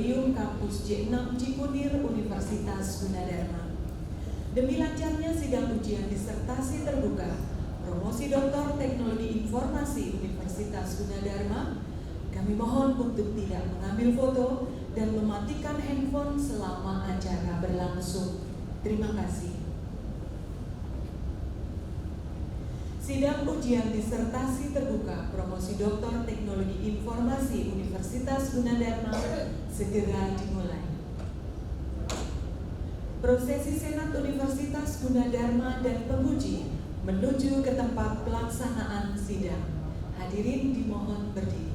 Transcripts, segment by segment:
Auditorium Kampus J6 Cikunir Universitas Gunadarma. Demi lancarnya sidang ujian disertasi terbuka promosi Doktor Teknologi Informasi Universitas Gunadarma, kami mohon untuk tidak mengambil foto dan mematikan handphone selama acara berlangsung. Terima kasih. Sidang ujian disertasi terbuka promosi Doktor Teknologi Informasi Universitas Gunadarma segera dimulai. Prosesi Senat Universitas Gunadarma dan penguji menuju ke tempat pelaksanaan sidang. Hadirin dimohon berdiri.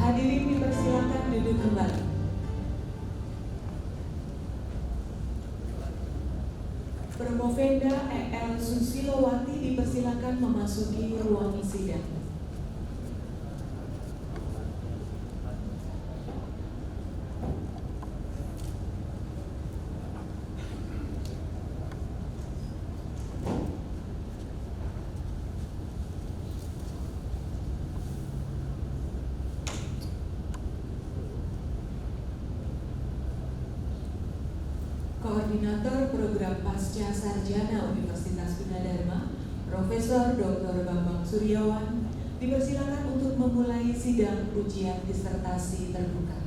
Hadirin dipersilakan duduk kembali. Promovenda EL Susilowati dipersilakan memasuki ruang sidang. Koordinator Program Pasca Sarjana Universitas Gunadarma, Profesor Dr. Bambang Suryawan, dipersilakan untuk memulai sidang ujian disertasi terbuka.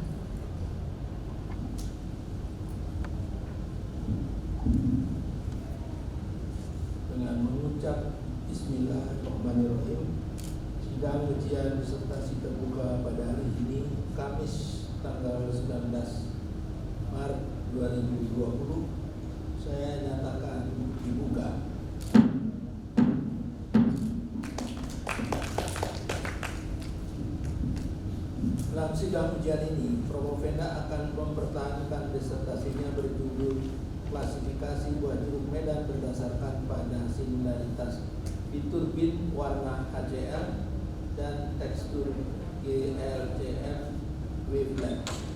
Dengan mengucap Bismillahirrahmanirrahim, sidang ujian disertasi terbuka pada hari ini, Kamis tanggal 19 Maret 2020, saya nyatakan dibuka. Dalam sidang ujian ini, Promovenda akan mempertahankan disertasinya berjudul klasifikasi buah jeruk medan berdasarkan pada similaritas fitur bin warna HCl dan tekstur GLCM wavelength.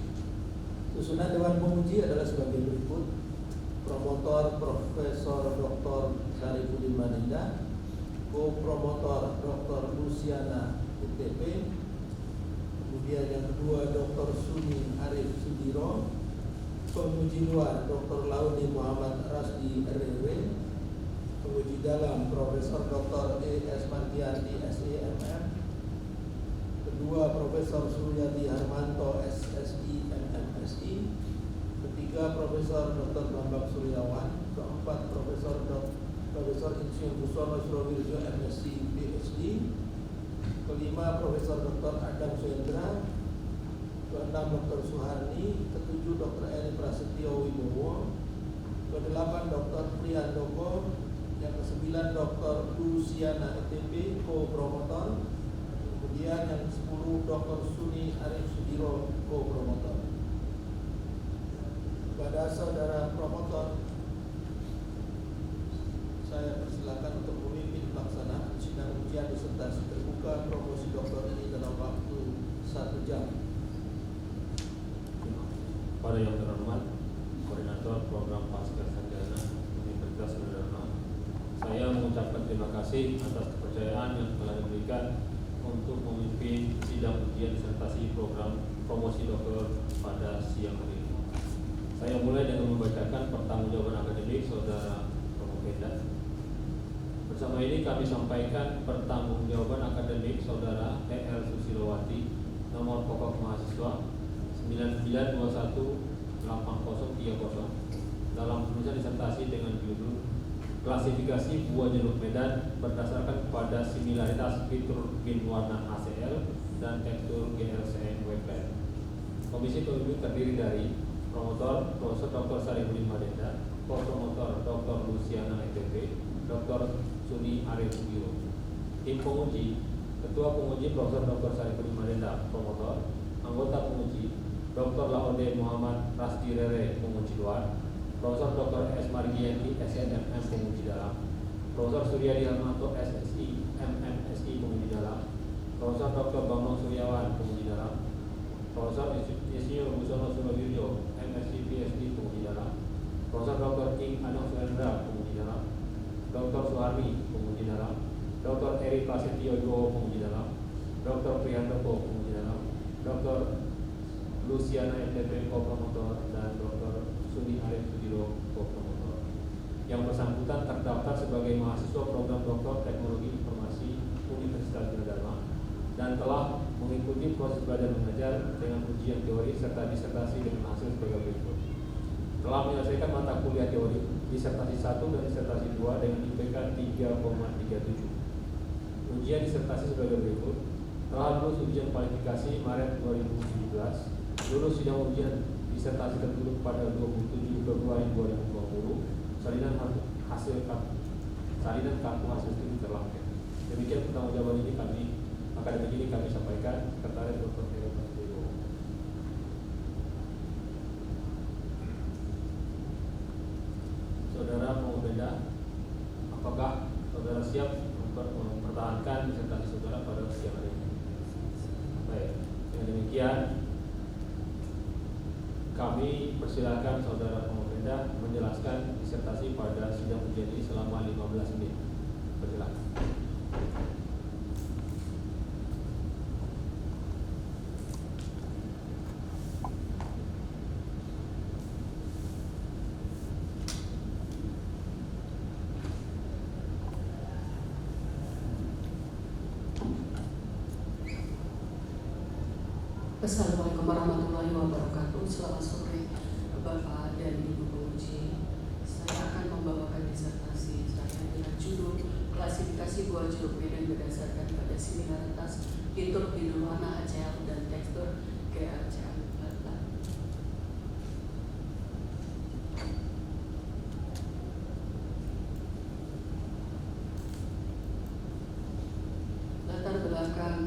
Susunan Dewan Penguji adalah sebagai berikut: promotor Profesor Dr. Sarifudin Maninda, co-promotor Dr. Luciana ITP, kemudian yang kedua Dr. Suni Arif Sudiro, penguji luar Dr. Laudi Muhammad Rasdi RW, penguji dalam Profesor Dr. E.S. Mardianti SEMM, kedua Profesor Suryati Harmanto SSI MMSI, ketiga Profesor Dr. Bambang Suryawan, keempat Profesor Insinyur Busono Surowirjo MSc PhD, kelima Profesor Dr. Adam Suendra, keenam Dr. Suharni, ketujuh Dr. Eri Prasetyo Wibowo, kedelapan Dr. Priyandoko, yang kesembilan Dr. Luciana ETP co-promotor, kemudian yang 10 Dr. Suni Arif Sudiro co-promotor. Kepada saudara promotor, saya persilakan untuk memimpin pelaksanaan sidang ujian disertasi terbuka promosi doktor ini dalam waktu 1 jam. Pada yang terhormat, Koordinator Program Pasca Sarjana Universitas Gunadarma, saya mengucapkan terima kasih atas kepercayaan yang telah diberikan untuk memimpin sidang ujian disertasi program promosi doktor pada siang hari ini. Saya mulai dengan membacakan pertanggungjawaban akademik saudara Promovenda. Bersama ini kami sampaikan pertanggungjawaban akademik saudara EL Susilowati, nomor pokok mahasiswa 99218030 dalam penulisan disertasi dengan judul klasifikasi buah jeruk medan berdasarkan kepada similaritas fitur bin warna HCl dan tekstur GLCM wavelength. Komisi pembimbing terdiri dari promotor Profesor Dr. Sarifudin Maninda, co-promotor Dr. Luciana ETP, Dr. Suni Arif Sudiro. Tim penguji Ketua Penguji Profesor Dr. Saripudin Madenda, Promotor. Anggota Penguji Dr. Laode Muhammad Rasdi Rere, Penguji Luar. Profesor Dr. S. Margianti, SNMM, Penguji Dalam. Profesor Suryadi Harmanto, SSI, MMSI, Penguji Dalam. Profesor Dr. Bambang Suryawan, Penguji Dalam. Profesor Insinyur Busono Surabirjo, MSc PhD, Penguji Dalam. Profesor Dr. Ing Anong Surendra, Penguji Dalam. Dr. Suharmi, Penguji Dalam. Dr. Eri Prasetyo Jowo, Penguji Dalam. Dr. Priyanto, Penguji Dalam. Dr. Luciana MTP, Co-Promotor, dan Dr. Sudi Arif Sudiro, Co-Promotor. Yang bersangkutan terdaftar sebagai mahasiswa program Doktor Teknologi Informasi Universitas Gunadarma dan telah mengikuti proses belajar mengajar dengan ujian teori serta disertasi dengan hasil sebagai berikut. Telah menyelesaikan mata kuliah teori disertasi 1 dan disertasi 2 dengan IPK 3,37. Ujian disertasi sebagai berikut. Telah lulus ujian kualifikasi Maret 2017, lulus sidang ujian disertasi tertutup pada 27 Februari 2020, salinan kartu hasil studi terlampir. Demikian pertanggungjawaban ini akademik ini kami sampaikan. Sekretaris Dr. Eri Prasetyo. Saudara Pembeda, apakah saudara siap mempertahankan disertasi saudara pada siang hari ini? Baik, dengan demikian kami persilakan saudara Pembeda menjelaskan disertasi pada sidang ujian ini selama 15 menit. Persilakan. Assalamualaikum warahmatullahi wabarakatuh. Selamat sore Bapak dan Ibu penguji. Saya akan membawakan disertasi saya dengan judul klasifikasi buah jeruk medan berdasarkan pada similaritas fitur bidul warna HCl dan tekstur GHCl. Latar belakang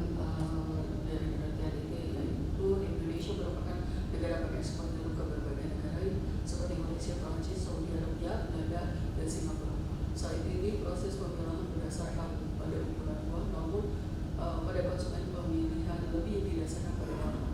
dari penelitian ini yaitu Indonesia merupakan negara pengekspor jeruk ke berbagai negara seperti Malaysia, Prancis, Saudi Arabia, Belanda, dan Singapura. Saat ini proses pemilahan berdasarkan pada ukuran buah, namun pada konsumen pemilihan lebih didasarkan pada warna.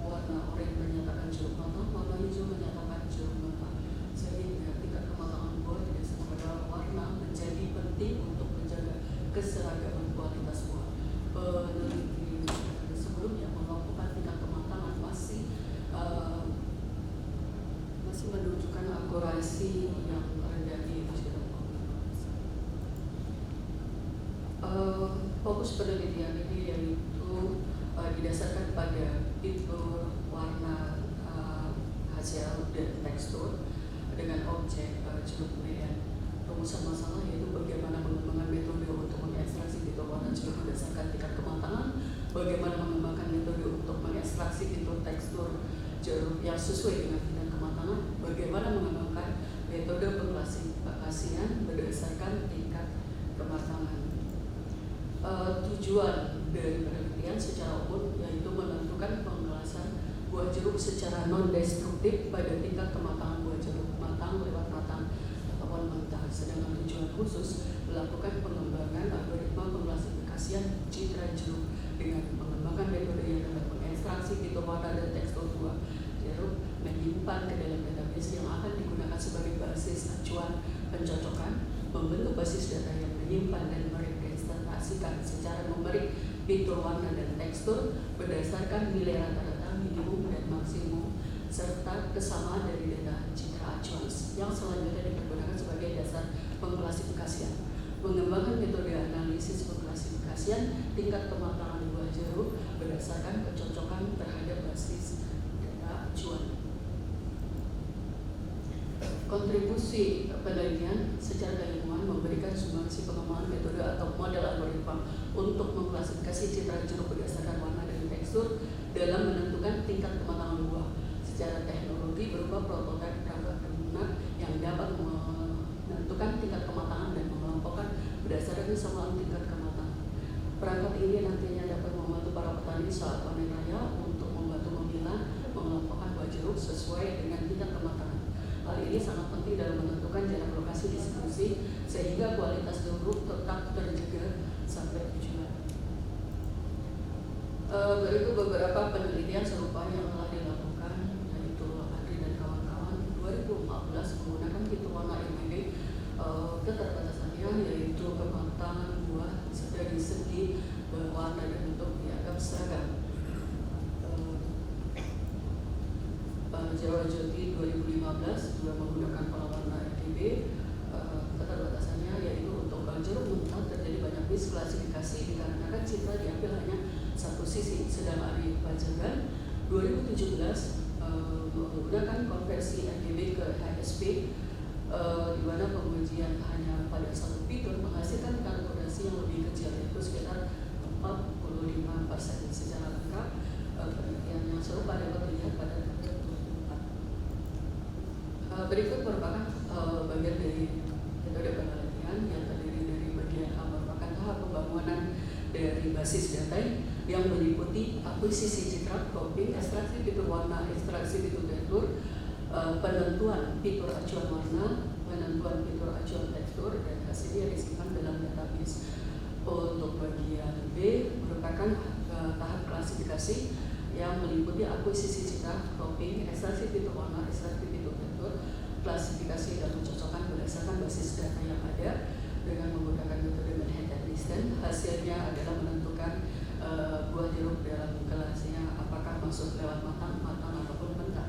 Warna oranye menyatakan jeruk matang, warna hijau menyatakan jeruk mentah. Sehingga tingkat kematangan buah didasarkan pada warna menjadi penting untuk menjaga keseragaman kualitas buah. Peneliti sebelumnya melakukan tingkat kematangan masih menunjukkan akurasi yang rendah di fokus penelitian ini yaitu didasarkan pada fitur warna HCl dan tekstur dengan objek jeruk medan. Rumusan masalah yaitu bagaimana mengembangkan metode untuk mengekstraksi fitur warna jeruk berdasarkan tingkat kematangan, bagaimana mengembangkan metode untuk mengekstraksi fitur tekstur jeruk yang sesuai dengan tingkat kematangan, bagaimana mengembangkan metode pengklasifikasian berdasarkan tingkat kematangan. Tujuan dari penelitian secara umum yaitu menentukan pengelasan buah jeruk secara non-destruktif pada tingkat kematangan buah jeruk matang lewat matang ataupun mentah. Sedangkan tujuan khusus melakukan pengembangan algoritma pengklasifikasian citra jeruk dengan mengembangkan metode yang dapat mengekstraksi fitur warna dan tekstur buah jeruk, menyimpan ke dalam database yang akan digunakan sebagai basis acuan pencocokan, membentuk basis data yang menyimpan dan merepresentasikan secara numerik fitur warna dan tekstur berdasarkan nilai rata-rata, minimum dan maksimum serta kesamaan dari data citra acuan yang selanjutnya dipergunakan sebagai dasar pengklasifikasian. Mengembangkan metode analisis pengklasifikasian tingkat kematangan buah jeruk berdasarkan pencocokan terhadap basis data acuan. Kontribusi penelitian secara keilmuan memberikan sumbangsi pengembangan metode atau model algoritma untuk mengklasifikasi citra jeruk berdasarkan warna dan tekstur dalam menentukan tingkat kematangan buah secara teknologi berupa prototipe perangkat lunak yang dapat menentukan tingkat kematangan dan mengelompokkan berdasarkan kesamaan tingkat kematangan. Perangkat ini nantinya dapat membantu para petani saat panen raya untuk membantu memilah, mengelompokkan buah jeruk sesuai dengan tingkat kematangan. Hal ini sangat penting dalam menentukan jarak lokasi distribusi sehingga kualitas jeruk tetap terjaga sampai tujuan. Berikut beberapa penelitian serupa yang telah dilakukan, yaitu Andri dan kawan-kawan 2014 menggunakan fitur warna RGB. Keterbatasannya yaitu kematangan buah dari segi warna dan bentuk dianggap seragam. Jawa Joti 2015 juga menggunakan pola warna RGB. Keterbatasannya yaitu untuk jeruk mentah terjadi banyak misklasifikasi dikarenakan citra diambil hanya satu sisi, sedang Ari Pajagan 2017 menggunakan konversi RGB ke HSP, di mana pengujian hanya pada satu fitur menghasilkan kalkulasi yang lebih kecil, yaitu sekitar 45%. Secara lengkap penelitian yang serupa dapat dilihat pada tabel 24. Berikut merupakan bagian dari metode penelitian yang terdiri dari bagian A merupakan tahap pembangunan dari basis data yang meliputi akuisisi citra, cropping, ekstraksi fitur warna, ekstraksi fitur tekstur, penentuan fitur acuan warna, penentuan fitur acuan tekstur, dan hasilnya disimpan dalam database. Untuk bagian B merupakan tahap klasifikasi yang meliputi akuisisi citra, cropping, ekstraksi fitur warna, ekstraksi fitur tekstur, klasifikasi dan mencocokkan berdasarkan basis data yang ada dengan menggunakan metode Manhattan Distance. Hasilnya adalah menentukan buah jeruk dalam kelasnya apakah masuk lewat matang ataupun mentah.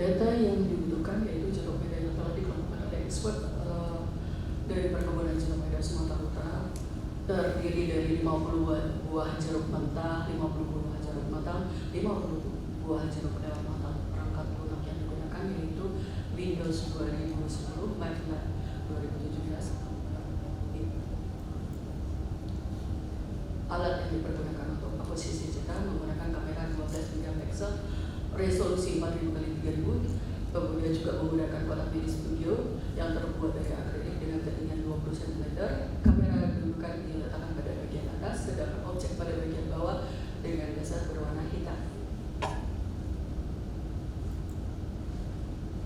Data yang dibutuhkan yaitu jeruk medan yang telah dikelompokkan oleh expert dari perkebunan jeruk medan Sumatera Utara, terdiri dari 50 buah jeruk mentah, 50 buah jeruk matang, 50 buah jeruk lewat matang. Perangkat lunak yang digunakan yaitu Windows 2010, MATLAB 2017. Alat yang dipergunakan untuk akuisisi citra menggunakan kamera 12 megapiksel, resolusi 4000x3000, kemudian juga menggunakan kotak mini studio yang terbuat dari akrilik dengan ketinggian 20 cm. Kamera kedudukan diletakkan pada bagian atas, sedangkan objek pada bagian bawah dengan dasar berwarna hitam.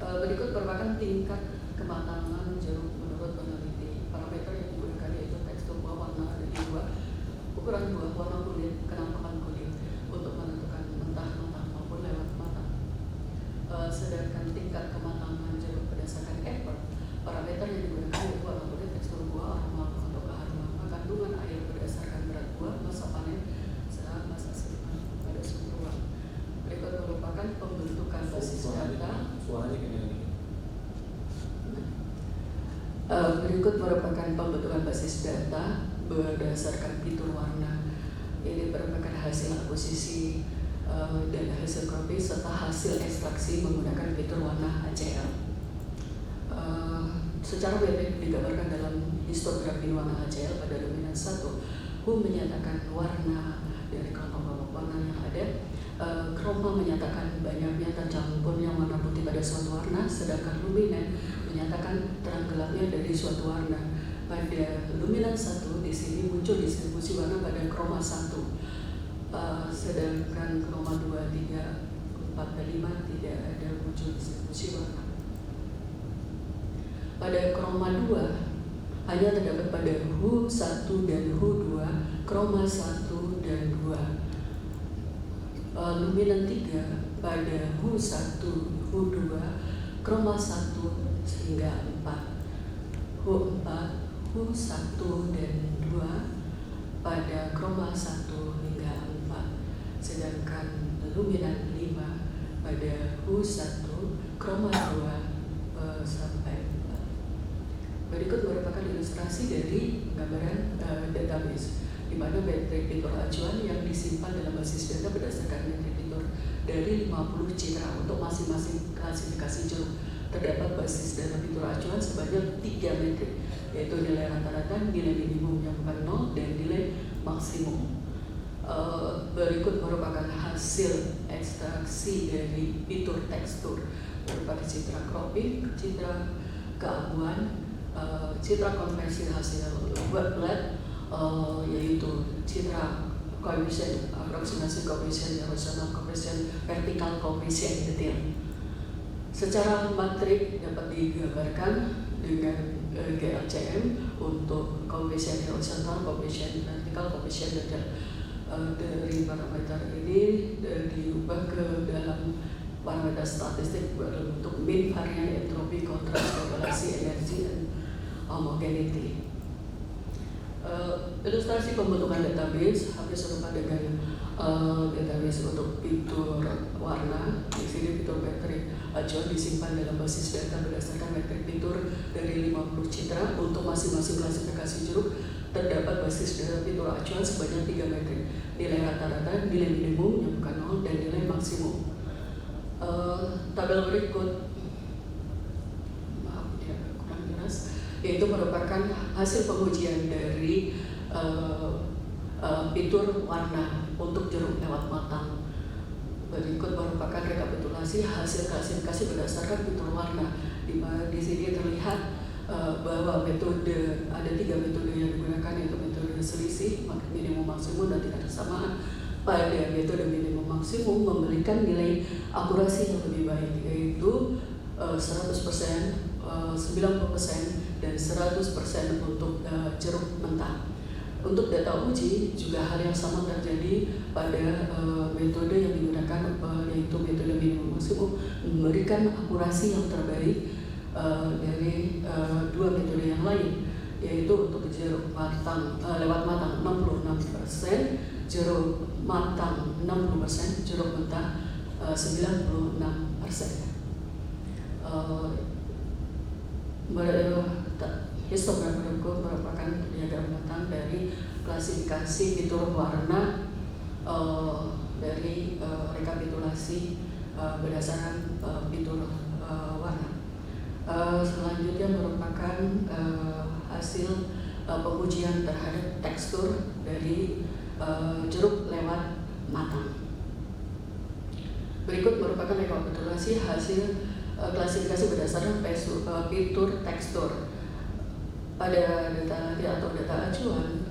Berikut merupakan tingkat kematangan jeruk menurut peneliti. Parameter yang digunakan yaitu tekstur buah, warna ada dua, ukuran buah, warna kulit, kenampakan kulit untuk menentukan mentah maupun lewat matang. Sedangkan tingkat kematangan jeruk berdasarkan effort, parameter yang digunakan yaitu warna kulit, tekstur buah, aroma atau kearomaan, kandungan air berdasarkan berat buah, masa panen, serta masa simpan pada suhu ruang. Berikut merupakan pembentukan basis data. Berikut merupakan pembentukan basis data berdasarkan fitur warna. Ini merupakan hasil akuisisi dan hasil cropping serta hasil ekstraksi menggunakan fitur warna ACL. Secara pendek digambarkan dalam histografi warna ACL pada dominan 1. Hu menyatakan warna dari kelompok-kelompok warna yang ada. Chroma menyatakan banyaknya tercampurnya warna putih pada suatu warna, sedangkan luminan menyatakan terang gelapnya dari suatu warna. Pada luminan 1 di sini muncul distribusi warna pada chroma 1, sedangkan chroma 2, 3, 4, dan 5 tidak ada muncul distribusi warna. Pada chroma 2 hanya terdapat pada Hu 1 dan Hu 2, chroma 1 dan 2. Luminan 3 pada Hu 1, Hu 2, chroma 1 hingga 4, Hu 4, Hu 1 dan 2 pada chroma 1 hingga 4, sedangkan luminan 5 pada Hu 1, chroma 2 sampai 4. Berikut merupakan ilustrasi dari gambaran database, di mana metrik fitur acuan yang disimpan dalam basis data berdasarkan metrik fitur dari 50 citra. Untuk masing-masing klasifikasi jeruk terdapat basis data fitur acuan sebanyak 3 metrik, yaitu nilai rata-rata, nilai minimum yang bukan 0, dan nilai maksimum. Berikut merupakan hasil ekstraksi dari fitur tekstur. berupa citra cropping, citra keabuan, citra konversi hasil wet blend, yaitu citra koefisien aproksimasi koefisien erosional, koefisien vertikal, koefisien detail. Secara matrik dapat digambarkan dengan GLCM untuk koefisien erosional, koefisien vertikal, koefisien detail. Dari parameter ini diubah ke dalam parameter statistik berbentuk mean, varian, entropi, kontras, korelasi, energi, dan homogeneity. Ilustrasi pembentukan database hampir serupa dengan database untuk fitur warna. Di sini fitur metrik acuan disimpan dalam basis data berdasarkan metrik fitur dari 50 citra. Untuk masing-masing klasifikasi jeruk terdapat basis data fitur acuan sebanyak 3 metrik: nilai rata-rata, nilai minimum yang bukan 0, dan nilai maksimum. Tabel berikut, maaf dia kurang jelas, yaitu merupakan hasil pengujian dari fitur warna untuk jeruk lewat matang. Berikut merupakan rekapitulasi hasil klasifikasi berdasarkan fitur warna, di mana di sini terlihat bahwa metode, ada 3 metode yang digunakan, yaitu metode selisih, minimum maksimum, dan tingkat kesamaan. Pada metode minimum maksimum memberikan nilai akurasi yang lebih baik, yaitu 100%, 90%, dan 100% untuk jeruk mentah. Untuk data uji juga hal yang sama terjadi pada metode yang digunakan, yaitu metode minimum maksimum, memberikan akurasi yang terbaik dari 2 metode yang lain, yaitu untuk jeruk matang lewat matang 66%, jeruk matang 60%, jeruk mentah 96%. Histogram berikut merupakan diagram matang dari klasifikasi fitur warna dari rekapitulasi berdasarkan fitur warna. Selanjutnya merupakan hasil pengujian terhadap tekstur dari jeruk lewat matang. Berikut merupakan rekapitulasi hasil klasifikasi berdasarkan fitur tekstur. Pada data atau data acuan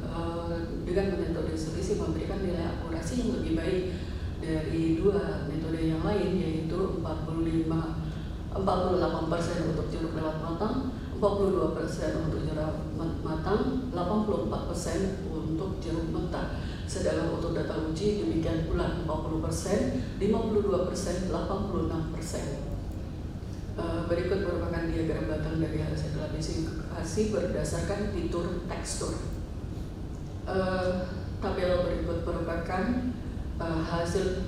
dengan metode selisih memberikan nilai akurasi yang lebih baik dari 2 metode yang lain, yaitu 48% untuk jeruk lewat matang, 42% untuk jeruk matang, 84% untuk jeruk mentah. Sedangkan untuk data uji demikian pula, 40%, 52%, 86%. Berikut merupakan diagram batang dari hasil klasifikasi berdasarkan fitur tekstur. Tabel berikut merupakan hasil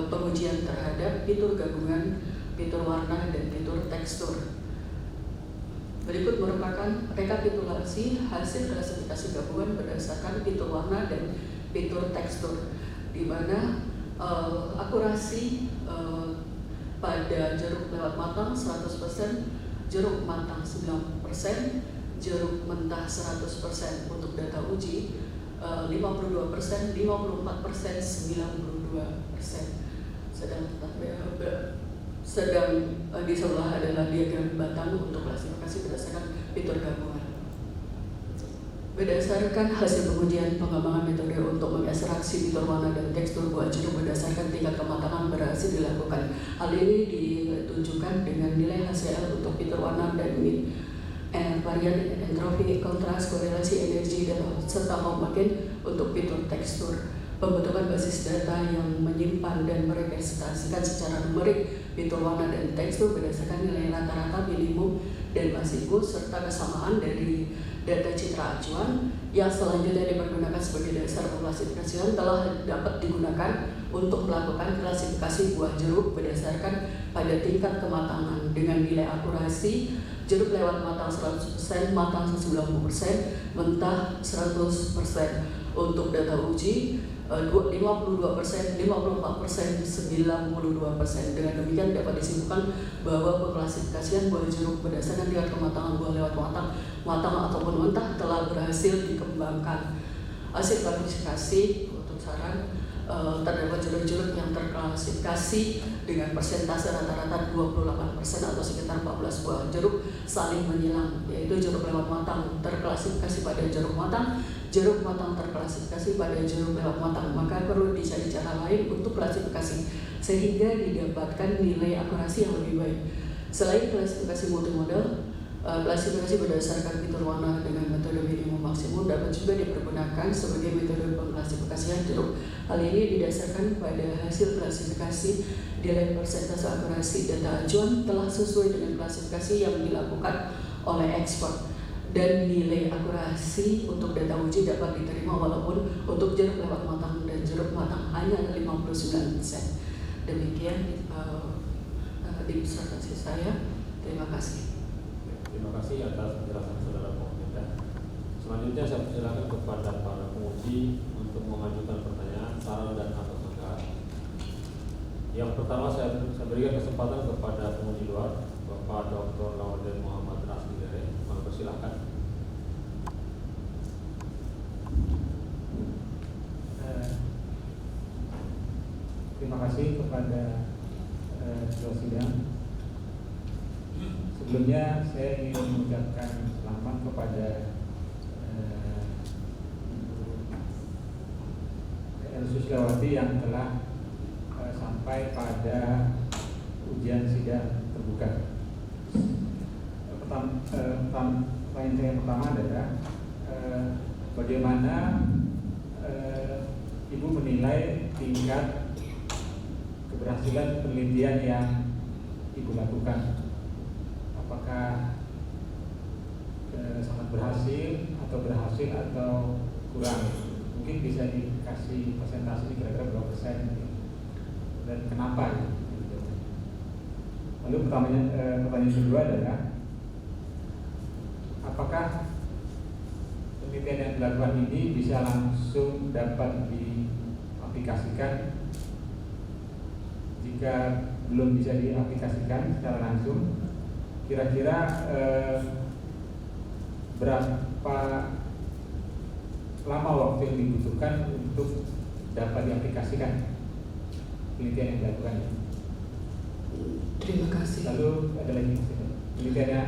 pengujian terhadap fitur gabungan, fitur warna, dan fitur tekstur. Berikut merupakan rekapitulasi hasil klasifikasi gabungan berdasarkan fitur warna dan fitur tekstur, di mana akurasi pada jeruk lewat matang 100%, jeruk matang 90%, jeruk mentah 100%. Untuk data uji 52%, 54%, 92%. Sedang di sebelah adalah diagram batang untuk klasifikasi berdasarkan fitur gabungan. Berdasarkan hasil pengujian pengembangan metode untuk mengekstraksi fitur warna dan tekstur buah jeruk berdasarkan tingkat kematangan berhasil dilakukan. Hal ini ditunjukkan dengan nilai HCl untuk fitur warna dan min, varian, entropi, kontras, korelasi, energi, dan serta homogen untuk fitur tekstur. Pembentukan basis data yang menyimpan dan merepresentasikan secara numerik fitur warna dan tekstur berdasarkan nilai rata-rata, minimum, dan maksimum serta kesamaan dari data citra acuan yang selanjutnya dipergunakan sebagai dasar klasifikasi telah dapat digunakan untuk melakukan klasifikasi buah jeruk berdasarkan pada tingkat kematangan dengan nilai akurasi jeruk lewat matang 100%, matang 90%, mentah 100%. Untuk data uji 52%, 54%, 92%. Dengan demikian dapat disimpulkan bahwa pengklasifikasian buah jeruk berdasarkan tingkat kematangan buah lewat matang ataupun mentah telah berhasil dikembangkan. Hasil klasifikasi untuk saran terdapat jeruk-jeruk yang terklasifikasi dengan persentase rata-rata 28% atau sekitar 14 buah jeruk saling menyilang, yaitu jeruk lewat matang terklasifikasi pada jeruk matang terklasifikasi pada jeruk lewat matang. Maka perlu dicari cara lain untuk klasifikasi sehingga didapatkan nilai akurasi yang lebih baik. Selain klasifikasi multimodal, klasifikasi berdasarkan fitur warna dengan metode minimum maksimum dapat juga dipergunakan sebagai metode pengklasifikasian jeruk. Hal ini didasarkan pada hasil klasifikasi nilai persentase akurasi data acuan telah sesuai dengan klasifikasi yang dilakukan oleh ekspor, dan nilai akurasi untuk data uji dapat diterima walaupun untuk jeruk lewat matang dan jeruk matang hanya ada 59%. Demikian disertasi saya. Terima kasih. Terima kasih atas penjelasan saudara Pemerintah. Selanjutnya saya persilakan kepada para penguji untuk mengajukan pertanyaan, saran dan atau sanggahan. Yang pertama saya berikan kesempatan kepada penguji luar, Bapak Dr. Lawarden Muhammad Rasmi Dere. Persilakan. Terima kasih kepada ketua sidang. Sebelumnya saya ingin mengucapkan selamat kepada El Suslawati yang telah sampai pada ujian sidang terbuka. Pertanyaan saya pertama adalah bagaimana Ibu menilai tingkat keberhasilan penelitian yang Ibu lakukan? Apakah sangat berhasil atau kurang? Mungkin bisa dikasih persentase kira-kira berapa persen dan kenapa? Lalu pertanyaan kedua adalah apakah penelitian yang dilakukan ini bisa langsung dapat diaplikasikan? Jika belum bisa diaplikasikan secara langsung, kira-kira berapa lama waktu yang dibutuhkan untuk dapat diaplikasikan penelitian yang dilakukan? Terima kasih. Lalu ada lagi penelitian yang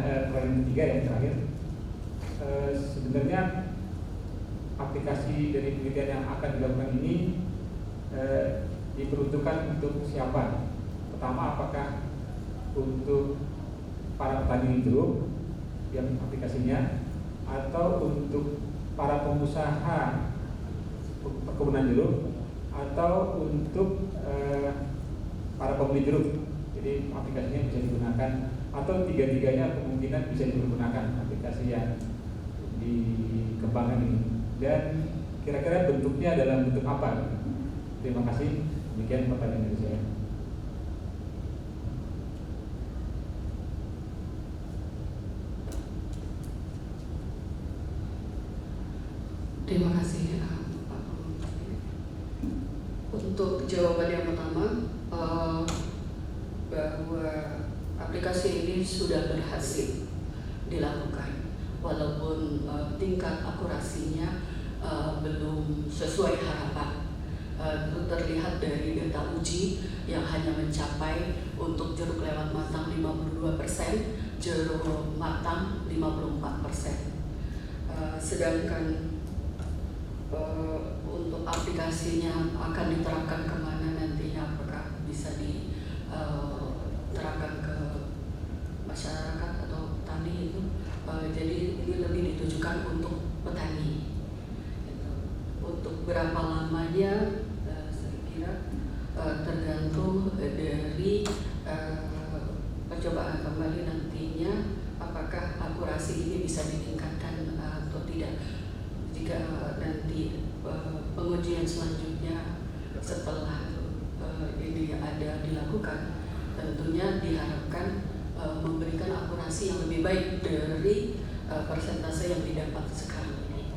ketiga yang terakhir, sebenarnya aplikasi dari penelitian yang akan dilakukan ini diperuntukkan untuk siapa? Pertama, apakah untuk para petani jeruk yang aplikasinya, atau untuk para pengusaha perkebunan jeruk, atau untuk para pembeli jeruk? Jadi aplikasinya bisa digunakan, atau tiga-tiganya kemungkinan bisa dipergunakan aplikasi yang dikembangkan ini. Dan kira-kira bentuknya dalam bentuk apa? Terima kasih. Demikian pertanyaan dari saya. Terima kasih Pak. Untuk jawaban yang pertama, bahwa aplikasi ini sudah berhasil dilakukan, walaupun tingkat akurasinya belum sesuai harapan. Itu terlihat dari data uji yang hanya mencapai untuk jeruk lewat matang 52%, jeruk matang 54%. Sedangkan untuk aplikasinya akan diterapkan kemana nantinya, apakah bisa diterapkan ke masyarakat atau petani itu, jadi ini lebih ditujukan untuk petani. Untuk berapa lamanya saya kira tergantung dari percobaan kembali nantinya, apakah akurasi ini bisa ditingkatkan atau tidak. Jika nanti pengujian selanjutnya setelah ini ada dilakukan, tentunya diharapkan memberikan akurasi yang lebih baik dari persentase yang didapat sekarang ini.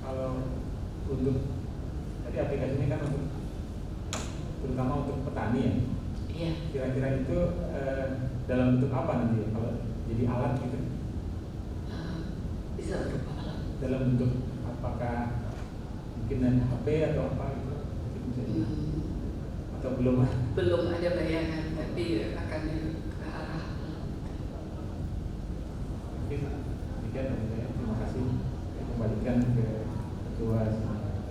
Kalau untuk tadi aplikasi ini kan untuk terutama untuk petani ya. Iya. Kira-kira itu dalam bentuk apa nanti ya? Kalau jadi alat gitu? Bisa berupa alat. Dalam bentuk apakah mungkin ada HP atau apa gitu, mungkin bisa atau belum? Belum ada bayangan, tapi akan ke arah. Mungkin demikian dari saya. Terima kasih. Saya kembalikan ke ketua.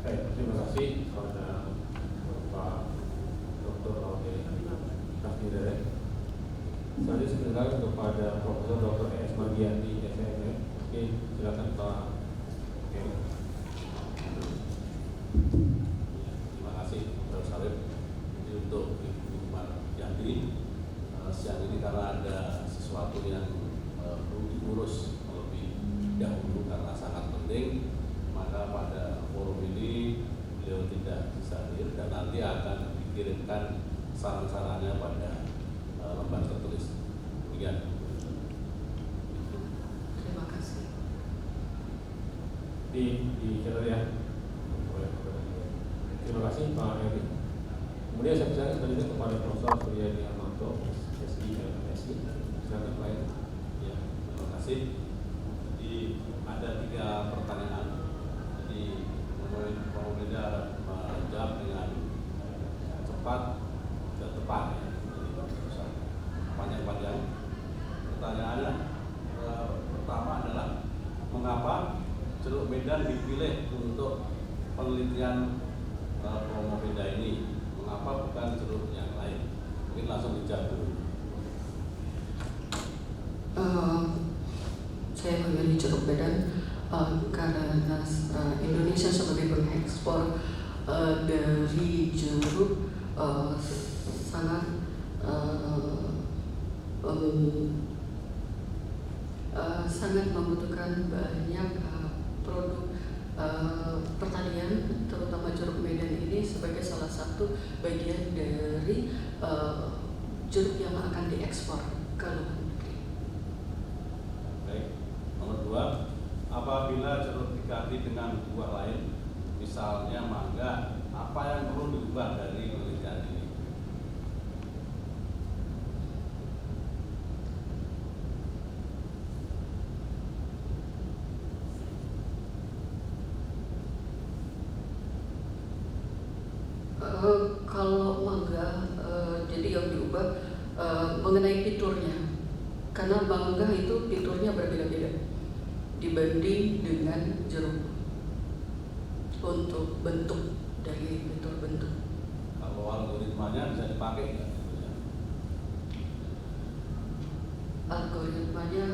Terima kasih kepada Bapak Dr. Laude Kasnidere. Selanjutnya silakan kepada Profesor Dr. S. Margianti, SMM. Oke, silakan Pak. Terima kasih Dr. Sarif. Jadi untuk Ibu Margianti, siang ini karena ada sesuatu yang perlu diurus terlebih dahulu karena sangat penting, maka pada forum ini beliau tidak bisa hadir dan nanti akan dikirimkan saran-sarannya pada lembar tertulis. Demikian. Terima kasih. Dicatat ya. Terima kasih Pak Heri. Kemudian saya persilakan selanjutnya kepada Profesor Suryadi Harmanto, SI LMSI. Silakan Pak Heri. Ya, terima kasih. Jadi ada 3 pertanyaan. Jadi Pak Beda menjawab dengan cepat dan tepat ya. Panjang-panjang. Pertanyaannya pertama adalah mengapa Jeruk Medan dipilih untuk penelitian Promopida ini? Mengapa bukan jeruk yang lain? Mungkin langsung dijawab dulu. Saya memilih Jeruk Medan karena Indonesia sebagai pengekspor dari jeruk sangat sangat membutuhkan banyak produk pertanian, terutama Jeruk Medan ini sebagai salah satu bagian dari jeruk yang akan diekspor ke luar negeri. Baik. Nomor 2, apabila jeruk diganti dengan buah lain, misalnya mangga, apa yang perlu diubah dari penelitian ini? Kalau mangga, jadi yang diubah mengenai fiturnya, karena mangga itu fiturnya berbeda-beda dibanding dengan jeruk untuk bentuk, dari fitur bentuk. Kalau algoritmanya bisa dipakai nggak? Algoritmanya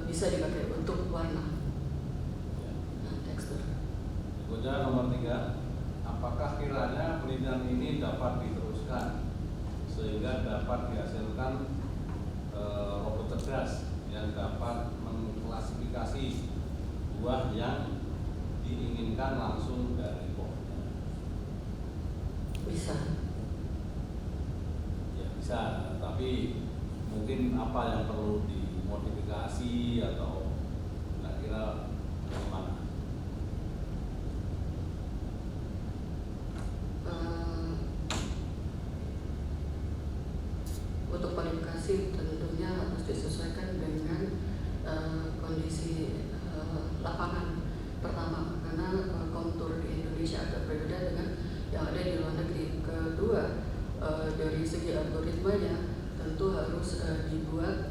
bisa dipakai untuk warna, tekstur. Berikutnya nomor 3, apakah kiranya penelitian ini dapat diteruskan sehingga dapat dihasilkan robot cerdas yang dapat mengklasifikasi buah yang diinginkan langsung dari pohonnya? Bisa. Ya bisa, tapi mungkin apa yang perlu dimodifikasi atau kira-kira bagaimana? Untuk modifikasi tentunya harus disesuaikan dengan kondisi lapangan pertama, karena kontur di Indonesia agak berbeda dengan yang ada di luar negeri. Kedua, dari segi algoritmanya tentu harus dibuat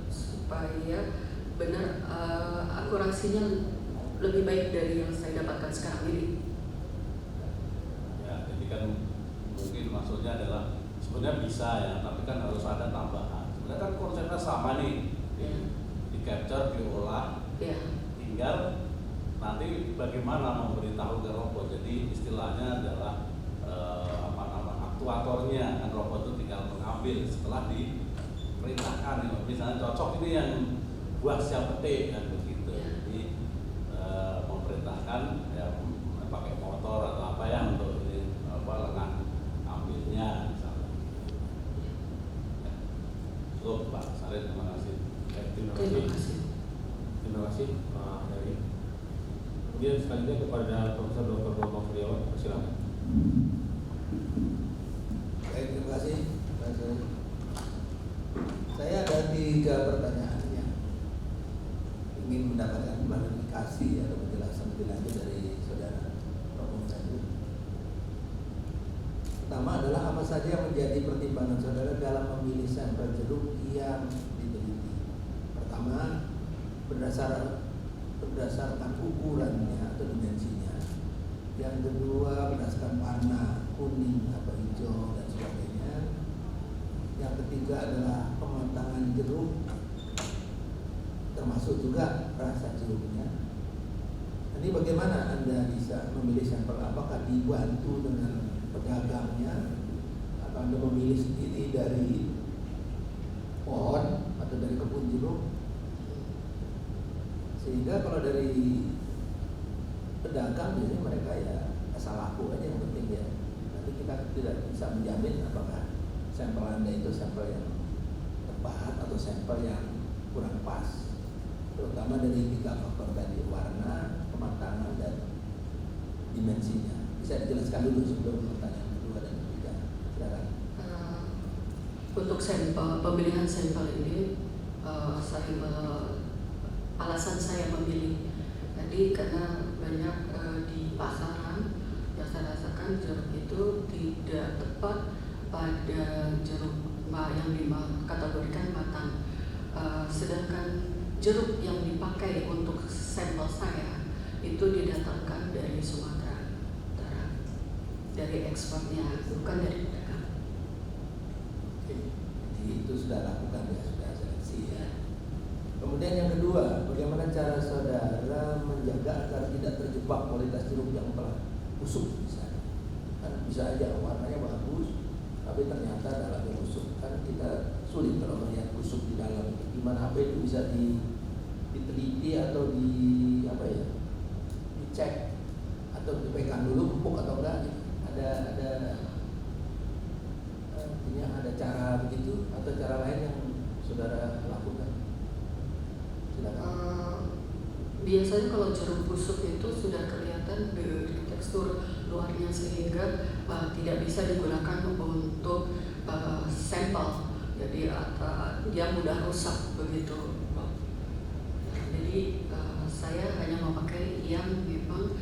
supaya benar akurasinya lebih baik dari yang saya dapatkan sekarang ini. Ya, jadi kan mungkin maksudnya adalah sebenarnya bisa ya, tapi kan harus ada tambahan. Sebenarnya kan konsepnya sama nih, di capture, diolah, tinggal nanti bagaimana memberitahu ke robot. Jadi istilahnya adalah aktuatornya, kan robot itu tinggal mengambil setelah diperintahkan. Misalnya cocok ini yang buah siap petik kan begitu. Jadi memerintahkan ya pakai motor atau apa ya untuk ini lengan ambilnya misalnya. Cukup Pak Sarif, terima kasih. Terima kasih Pak Heri. Kemudian selanjutnya kepada Profesor Dr. Bambang Setiawan, silakan. Baik, terima kasih. Saya ada 3 pertanyaan yang ingin mendapatkan klarifikasi atau penjelasan lebih lanjut dari saudara. pertama adalah apa saja yang menjadi pertimbangan saudara dalam memilih sampel jeruk yang diteliti. Pertama, berdasarkan ukurannya atau dimensinya. Yang kedua, berdasarkan warna kuning atau hijau dan sebagainya. Yang ketiga adalah pematangan jeruk, termasuk juga rasa jeruknya. Ini bagaimana Anda bisa memilih sampel? Apakah dibantu dengan pedagangnya, atau Anda memilih sendiri dari pohon atau dari kebun jeruk? Sehingga kalau dari pedagang biasanya mereka ya asal laku aja yang penting ya. Nanti kita tidak bisa menjamin apakah sampel Anda itu sampel yang tepat atau sampel yang kurang pas. Terutama dari 3 faktor tadi, warna, kematangan, dan dimensinya. Bisa dijelaskan dulu sebelum pertanyaan kedua dan ketiga. Silakan. Untuk sampel, pemilihan sampel ini, alasan saya memilih tadi karena banyak di pasaran yang saya rasakan jeruk itu tidak tepat pada jeruk yang dikategorikan matang. Sedangkan jeruk yang dipakai untuk sampel saya itu didatangkan dari Sumatera Utara, dari ekspornya, bukan dari pedagang. Jadi itu sudah lakukan ya, sudah seleksi ya. Kemudian yang kedua, bagaimana cara saudara menjaga agar tidak terjebak kualitas jeruk yang telah busuk misalnya. Kan bisa aja warnanya bagus, tapi ternyata dalamnya busuk. Kan kita sulit kalau melihat busuk di dalam. Gimana apa itu bisa diteliti atau dicek atau dipegang dulu empuk atau enggak gitu. Ada cara begitu atau cara lain yang saudara lakukan? Silakan. Biasanya kalau jeruk busuk itu sudah kelihatan dari tekstur luarnya sehingga tidak bisa digunakan untuk sampel. Jadi dia mudah rusak begitu. Jadi saya hanya memakai yang memang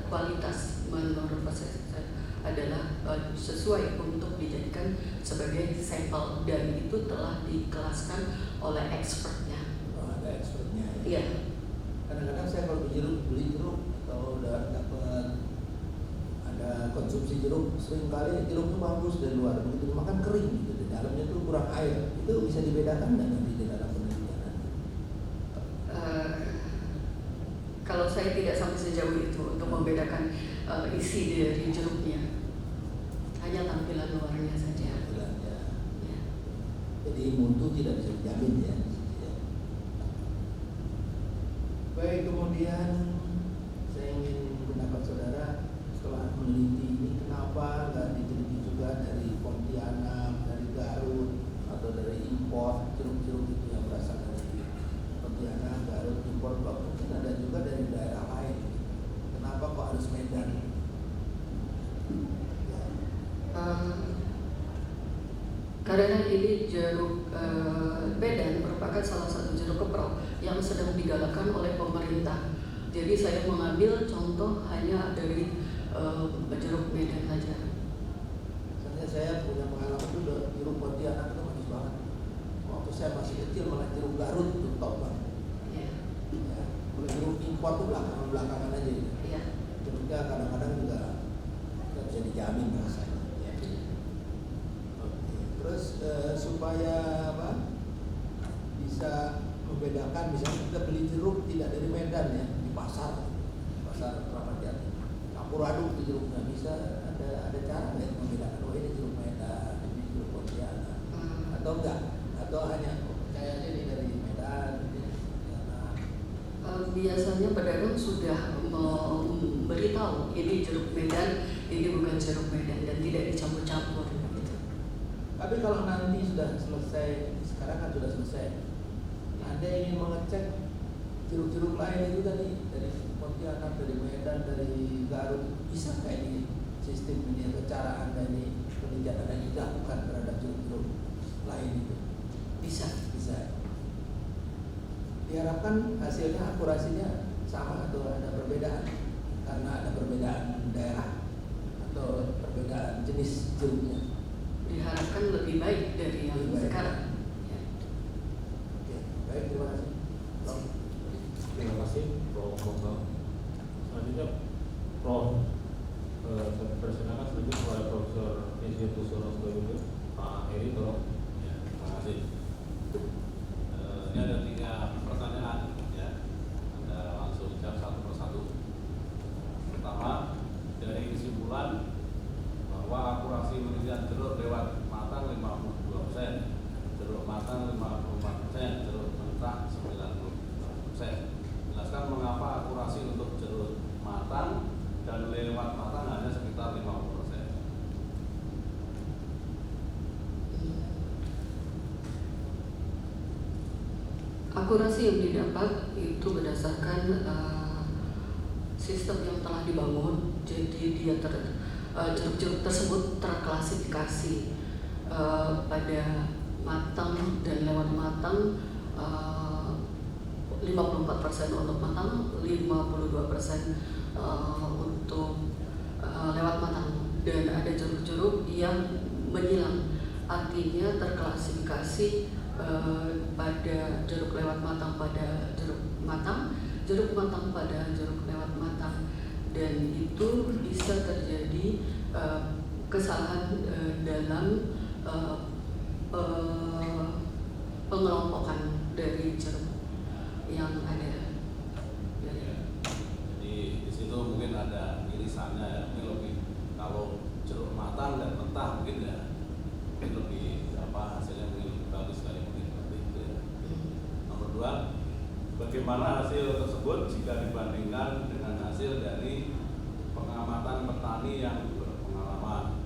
kualitas menurut saya adalah sesuai untuk dijadikan sebagai sampel, dan itu telah dikelaskan oleh expertnya. Ada expertnya ya. Iya. Kadang-kadang saya kalau beli jeruk atau udah dapat ada konsumsi jeruk, seringkali jeruknya bagus dari luar, begitu dimakan kering gitu, di dalamnya tuh kurang air. Itu bisa dibedakan nggak nanti di dalam penelitian? Kalau saya tidak sampai sejauh itu untuk membedakan isi dari jeruknya, hanya tampilan luarnya saja. Tampilannya. Ya. Jadi mutu tidak bisa dijamin ya. Baik, kemudian saya ingin pendapat saudara setelah meneliti ini, kenapa nggak diteliti juga dari Pontianak, dari Garut, atau dari impor jeruk-jeruk itu yang berasal dari Pontianak, Garut, impor, mungkin ada juga dari daerah lain. Kenapa kok harus Medan? Karena ini jeruk Medan merupakan salah satu jeruk keprok yang sedang digalakkan oleh pemerintah. Jadi saya mengambil contoh hanya dari jeruk Medan saja. Soalnya saya punya pengalaman dulu, jeruk Pontianak itu manis banget. Waktu saya masih kecil malah jeruk Garut itu top banget. Ya. Ya, kalau jeruk impor tuh belakangan aja gitu. Ya. Jeruknya kadang-kadang juga nggak bisa dijamin rasanya. Ya. Oke. Terus supaya bisa membedakan, misalnya kita beli jeruk tidak dari Medan ya, di pasar Kramat Jati, campur aduk di jeruknya, bisa ada cara nggak membedakan? Oh ini jeruk Medan, ini jeruk Pontianak, atau enggak? Atau hanya kayaknya ini dari Medan, ini dari Pontianak? Biasanya pedagang sudah memberitahu ini jeruk Medan, ini bukan jeruk Medan, dan tidak dicampur-campur. Gitu. Tapi kalau nanti sudah selesai, sekarang kan sudah selesai, Anda ingin mengecek jeruk-jeruk lain itu tadi dari Pontianak, dari Medan, dari Garut, bisa nggak ini sistem ini atau cara Anda ini penelitian Anda dilakukan terhadap jeruk-jeruk lain itu? Bisa. Diharapkan hasilnya akurasinya sama atau ada perbedaan karena ada perbedaan daerah atau perbedaan jenis jeruknya. Diharapkan lebih baik dari yang Lebih baik. sekarang. Ya. Oke, baik, terima kasih. Terima kasih, Prof. Bambang. Selanjutnya, Prof. Saya persilakan selanjutnya kepada Profesor Yusuf Susono Soewodo. Pak Heri, tolong. Ya, terima kasih. Ini ada 3 pertanyaan, ya. Anda langsung jawab satu persatu. Pertama, dari kesimpulan bahwa akurasi penelitian jeruk lewat matang 52%, jeruk matang 54%, jeruk mentah 90%. Jelaskan mengapa akurasi untuk jeruk matang dan lewat matang hanya sekitar 50%. Akurasi yang didapat itu berdasarkan sistem yang telah dibangun. Jadi dia jeruk-jeruk tersebut terklasifikasi pada matang dan lewat matang, 54% untuk matang, 52% untuk lewat matang. Dan ada jeruk-jeruk yang menyilang, artinya terklasifikasi pada jeruk lewat matang pada jeruk matang pada jeruk lewat matang, dan itu bisa terjadi kesalahan dalam pengelompokan dari jeruk yang ada. Jadi di situ mungkin ada irisannya, ya. Mungkin lebih kalau jeruk matang dan mentah mungkin ya mungkin lebih hasilnya mungkin lebih bagus sekali, mungkin seperti itu ya. Nomor 2, bagaimana hasil tersebut jika dibandingkan dengan hasil dari pengamatan petani yang berpengalaman?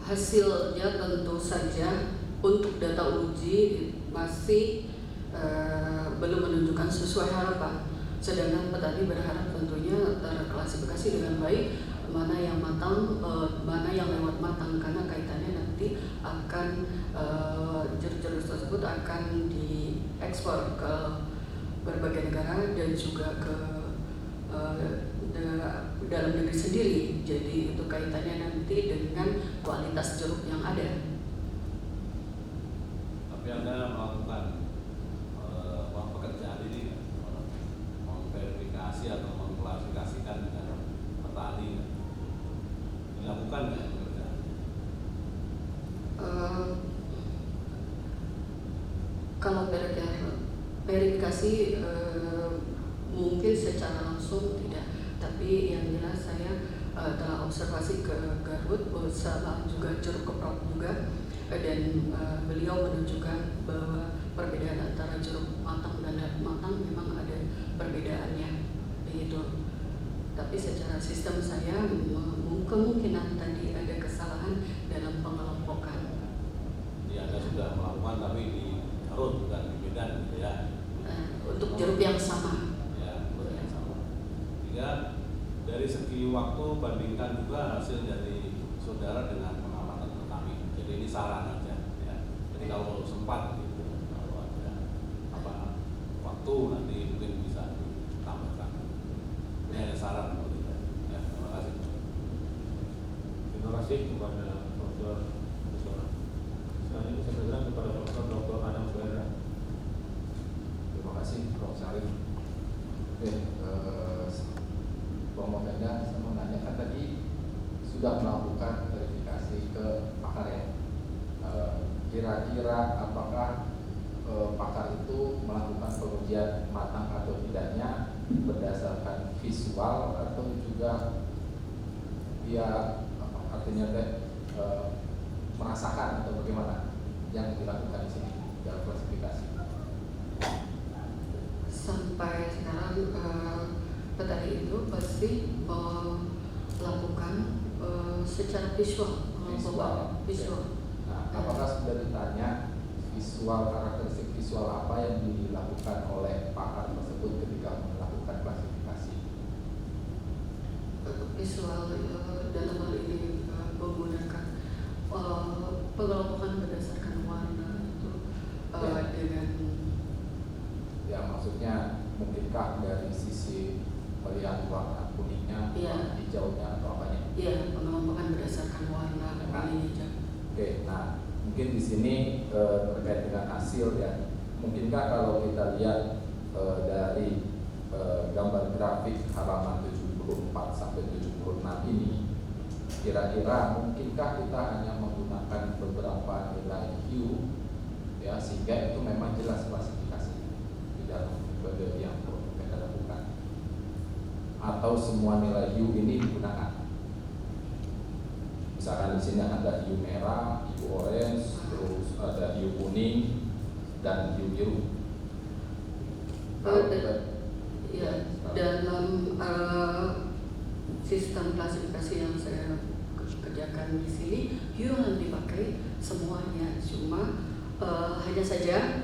Hasilnya tentu saja untuk data uji masih belum menunjukkan sesuai harapan. Sedangkan petani berharap tentunya terklasifikasi dengan baik mana yang matang, mana yang lewat matang, karena kaitannya nanti akan jeruk-jeruk tersebut akan diekspor ke berbagai negara dan juga ke dalam negeri sendiri. Jadi itu kaitannya nanti dengan kualitas jeruk yang ada. Tapi Anda melakukan pekerjaan ini memverifikasi atau mengklasifikasikan dengan petani, dilakukan nggak pekerjaan? Kalau verifikasi mungkin secara langsung tidak, tapi yang jelas saya telah observasi ke Garut bersama juga jeruk keprok juga, dan beliau menunjukkan bahwa perbedaan antara jeruk matang dan lewat matang memang ada perbedaannya begitu. Tapi secara sistem saya kemungkinan tadi ada kesalahan dalam pengelompokan. Jadi Anda sudah melakukan tapi di Garut bukan di Medan gitu ya? Untuk jeruk yang sama. Ya, jeruk yang sama. Tiga, dari segi waktu bandingkan juga hasil dari saudara dengan pengamatan petani. Jadi ini saran aja ya. Jadi kalau sempat gitu, kalau ada waktu nanti mungkin bisa ditambahkan. Ini ada saran kalau tidak. Ya, terima kasih. Terima kasih kepada Profesor Susono. Selanjutnya saya bergerak kepada Profesor Dr. Adam Suhendra. Terima kasih Prof. Sarif. Oke, Prof. Movenda, saya mau menanyakan tadi sudah melakukan verifikasi ke pakar ya. Kira-kira apakah pakar itu melakukan pengujian matang atau tidaknya berdasarkan visual atau juga dia artinya merasakan atau bagaimana yang dilakukan di sini dalam klasifikasi? Sampai sekarang petani itu pasti melakukan secara visual. Nah, apakah sudah ditanya visual, karakteristik visual apa yang dilakukan oleh pakar tersebut ketika melakukan klasifikasi? Visual dalam hal ini menggunakan pengelompokan berdasarkan warna hasil ya. Mungkinkah kalau kita lihat dari gambar grafik halaman 74 sampai 76 ini, kira-kira mungkinkah kita hanya menggunakan beberapa nilai hue ya, sehingga itu memang jelas klasifikasi di dalam metode yang kita lakukan, atau semua nilai hue ini digunakan? Misalkan di sini ada hue merah, hue orange, terus ada hue kuning dan hue biru. Ya, dalam sistem klasifikasi yang saya kerjakan di sini, hue yang dipakai semuanya, cuma hanya saja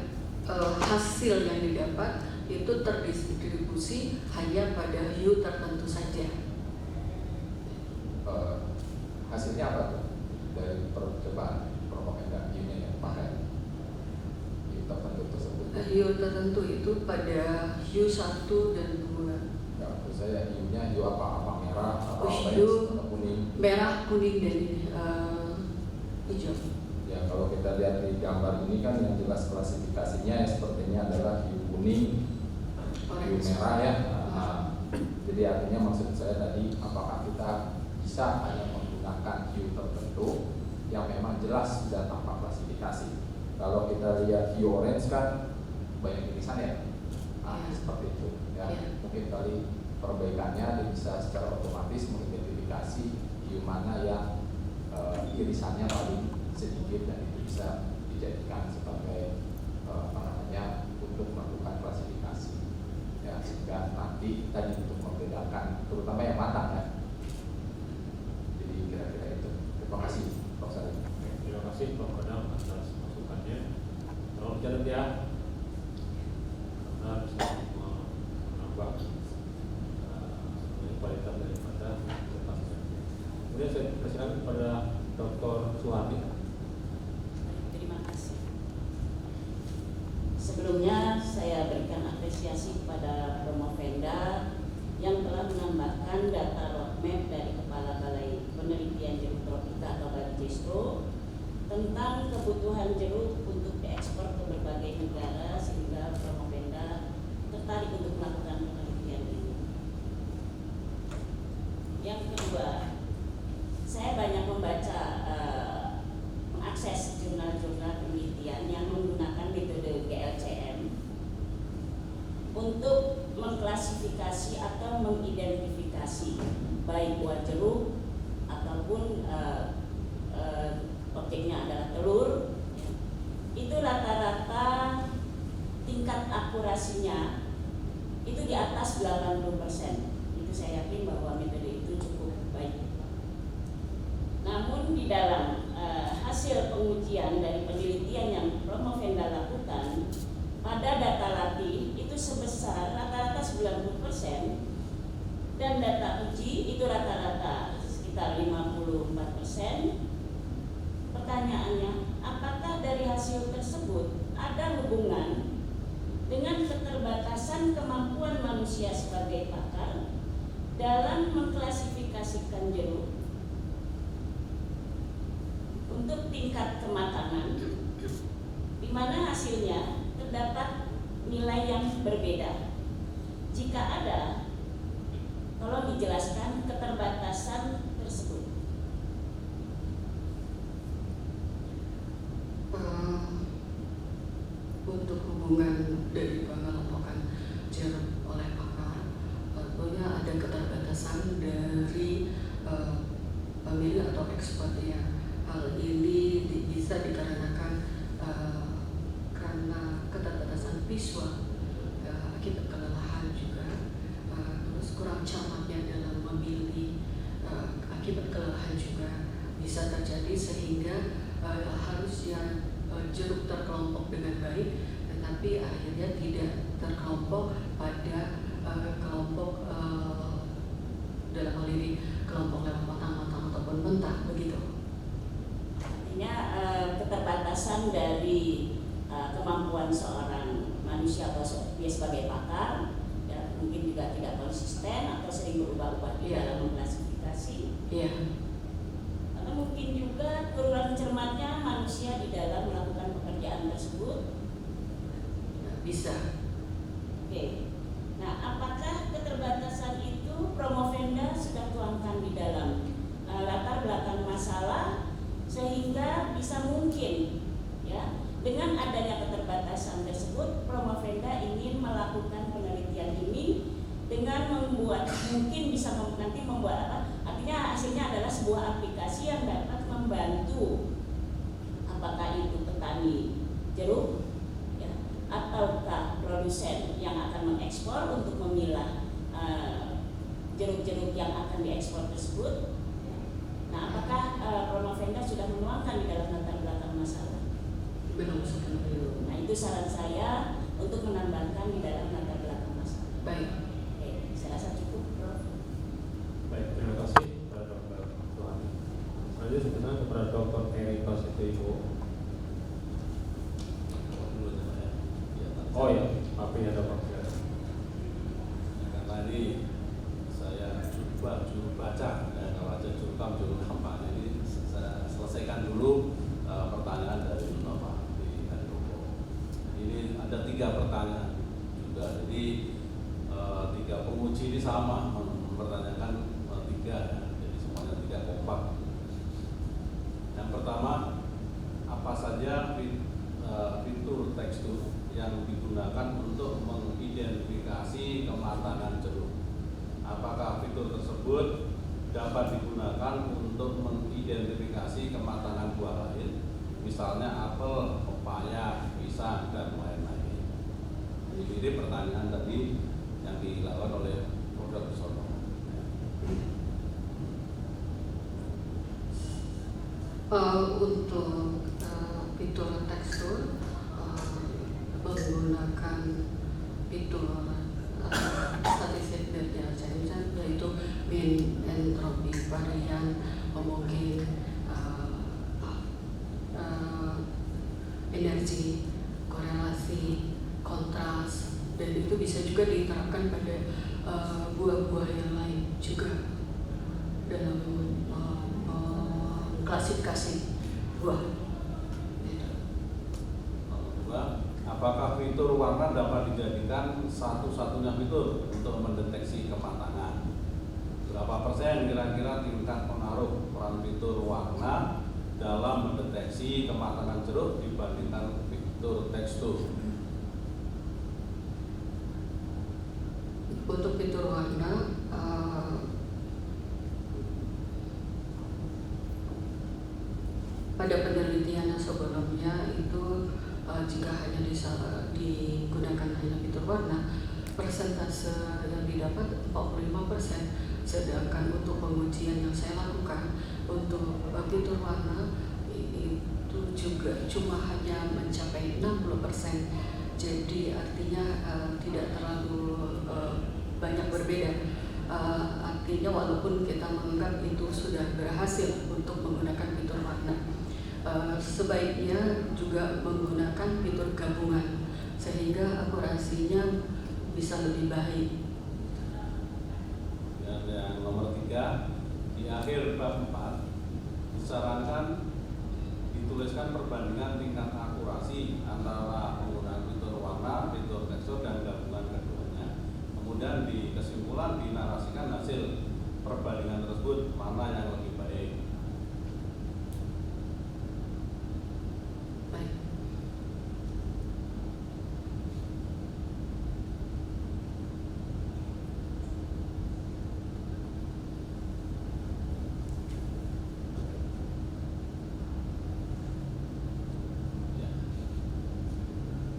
hasil yang didapat itu terdistribusi hanya pada hue tertentu saja. Hasilnya apa tuh dari percobaan propaganda hue-nya yang pakai hue tertentu tersebut? Hue tertentu itu pada hue 1 dan 2. Ya, menurut saya hue-nya hue apa merah, apa orange, Hue atau kuning? merah, kuning, dan hijau. Ya, kalau kita lihat di gambar ini kan yang jelas klasifikasinya sepertinya adalah hue kuning, hue merah ya. Nah, jadi artinya maksud saya tadi, apakah kita bisa hanya menggunakan hue tertentu yang memang jelas sudah tanpa klasifikasi? Kalau kita lihat hue orange kan banyak irisan ya, seperti itu ya. Mungkin kali perbaikannya bisa secara otomatis mengidentifikasi hue mana yang irisannya paling sedikit, dan itu bisa dijadikan sebagai untuk melakukan klasifikasi ya, sehingga nanti tadi untuk membedakan terutama yang matang ya. Jadi kira-kira itu. Terima kasih Prof. Salim. Terima kasih Prof. Kodam atas masukannya. Tolong catat ya, karena bisa menambah kualitas daripada presentasi. Kemudian saya persilakan kepada Dr. Suhardi. Terima kasih. Sebelumnya saya berikan apresiasi kepada Promovenda yang telah menambahkan data roadmap dari Kepala Balai Penelitian Jeruk Tropika atau Balijestro tentang kebutuhan jeruk untuk diekspor ke berbagai negara, sehingga Promovenda tertarik untuk melakukan penelitian ini. Yang kedua, saya banyak membaca mengakses jurnal-jurnal penelitian yang menggunakan metode GLCM untuk mengklasifikasi atau mengidentifikasi baik buah jeruk ataupun objeknya adalah telur. Itu rata-rata tingkat akurasinya itu di atas 80%. Itu saya yakin bahwa metode itu cukup baik. Namun di dalam hasil pengujian dari penelitian yang Promovenda lakukan pada data latih itu sebesar rata-rata 90%, dan data uji itu rata-rata sekitar 54%. Pertanyaannya, apakah dari hasil tersebut ada hubungan dengan keterbatasan kemampuan manusia sebagai pakar dalam mengklasifikasikan jeruk untuk tingkat kematangan, di mana hasilnya terdapat nilai yang berbeda? Jika ada, tolong dijelaskan keterbatasan tersebut. Untuk hubungan dari pengelompokan jeruk oleh pakar, tentunya ada keterbatasan dari pemilih atau ekspornya. Hal ini bisa dikarenakan karena keterbatasan visual, akibat kelelahan juga, terus kurang cermatnya dalam memilih, akibat kelelahan juga bisa terjadi, sehingga harusnya jeruk terkelompok dengan baik, tetapi akhirnya tidak terkelompok pada kelompok dalam hal ini kelompok lewat matang-matang ataupun mentah, begitu. Artinya keterbatasan dari kemampuan seorang manusia atau dia sebagai pakar, ya, mungkin juga tidak konsisten atau sering berubah-ubah di dalam mengklasifikasi. Atau mungkin juga kurang cermatnya manusia di dalam melakukan pekerjaan tersebut, bisa. Oke. Nah, apakah keterbatasan itu Promovenda sudah tuangkan di dalam latar belakang masalah sehingga bisa mungkin ya dengan adanya keterbatasan tersebut Promovenda ingin melakukan penelitian ini dengan membuat mungkin bisa nanti membuat apa? Artinya hasilnya adalah sebuah aplikasi yang dapat membantu apakah itu petani jeruk ya, ataukah produsen yang akan mengekspor untuk memilah jeruk-jeruk yang akan diekspor tersebut. Nah, apakah Promovenda sudah menuangkan di dalam latar belakang masalah? Belum. Nah, itu saran saya untuk menambahkan di dalam latar belakang masalah. Baik. Oke, saya rasa cukup, Prof. Baik, terima kasih kepada Dr. Suhani. Selanjutnya sebenarnya kepada Dr. Eri Prasetyo. Oh ya, HP-nya Dr. Karena ini saya juru baca, kalau aja juru kampanye ini saya selesaikan dulu pertanyaan dari Bapak di Handoko. Ini ada 3 pertanyaan juga, jadi 3 penguji ini sama mempertanyakan 3 ya, jadi semuanya 3 kompak. Yang pertama, apa saja fitur tekstur yang digunakan untuk mengidentifikasi kematangan jeruk? Apakah fitur tersebut dapat digunakan untuk mengidentifikasi kematangan buah lain, misalnya apel, pepaya, pisang, dan lain-lain? Ini pertanyaan tadi yang dilakukan oleh Prof. Sono. Untuk fitur tekstur menggunakan fitur statistik dari Jensen, yaitu mean, entropy, varian, homogen, energi, korelasi, kontras, dan itu bisa juga diterapkan pada buah-buah yang lain juga dalam klasifikasi buah. Apakah fitur warna dapat dijadikan satu-satunya fitur untuk mendeteksi kematangan? Berapa persen kira-kira tingkat pengaruh peran fitur warna dalam mendeteksi kematangan jeruk dibandingkan fitur tekstur? Untuk fitur warna, pada penelitian sebelumnya itu jika hanya digunakan hanya fitur warna, persentase yang didapat 45%, sedangkan untuk pengujian yang saya lakukan untuk fitur warna itu juga cuma hanya mencapai 60%. Jadi artinya tidak terlalu banyak berbeda. Artinya walaupun kita menganggap itu sudah berhasil untuk menggunakan fitur warna, sebaiknya juga menggunakan fitur gabungan sehingga akurasinya bisa lebih baik. Dan yang nomor 3, di akhir bab 4 disarankan dituliskan perbandingan tingkat akurasi antara penggunaan fitur warna, fitur tekstur, dan gabungan keduanya. Kemudian di kesimpulan dinarasikan hasil perbandingan tersebut mana yang lebih baik.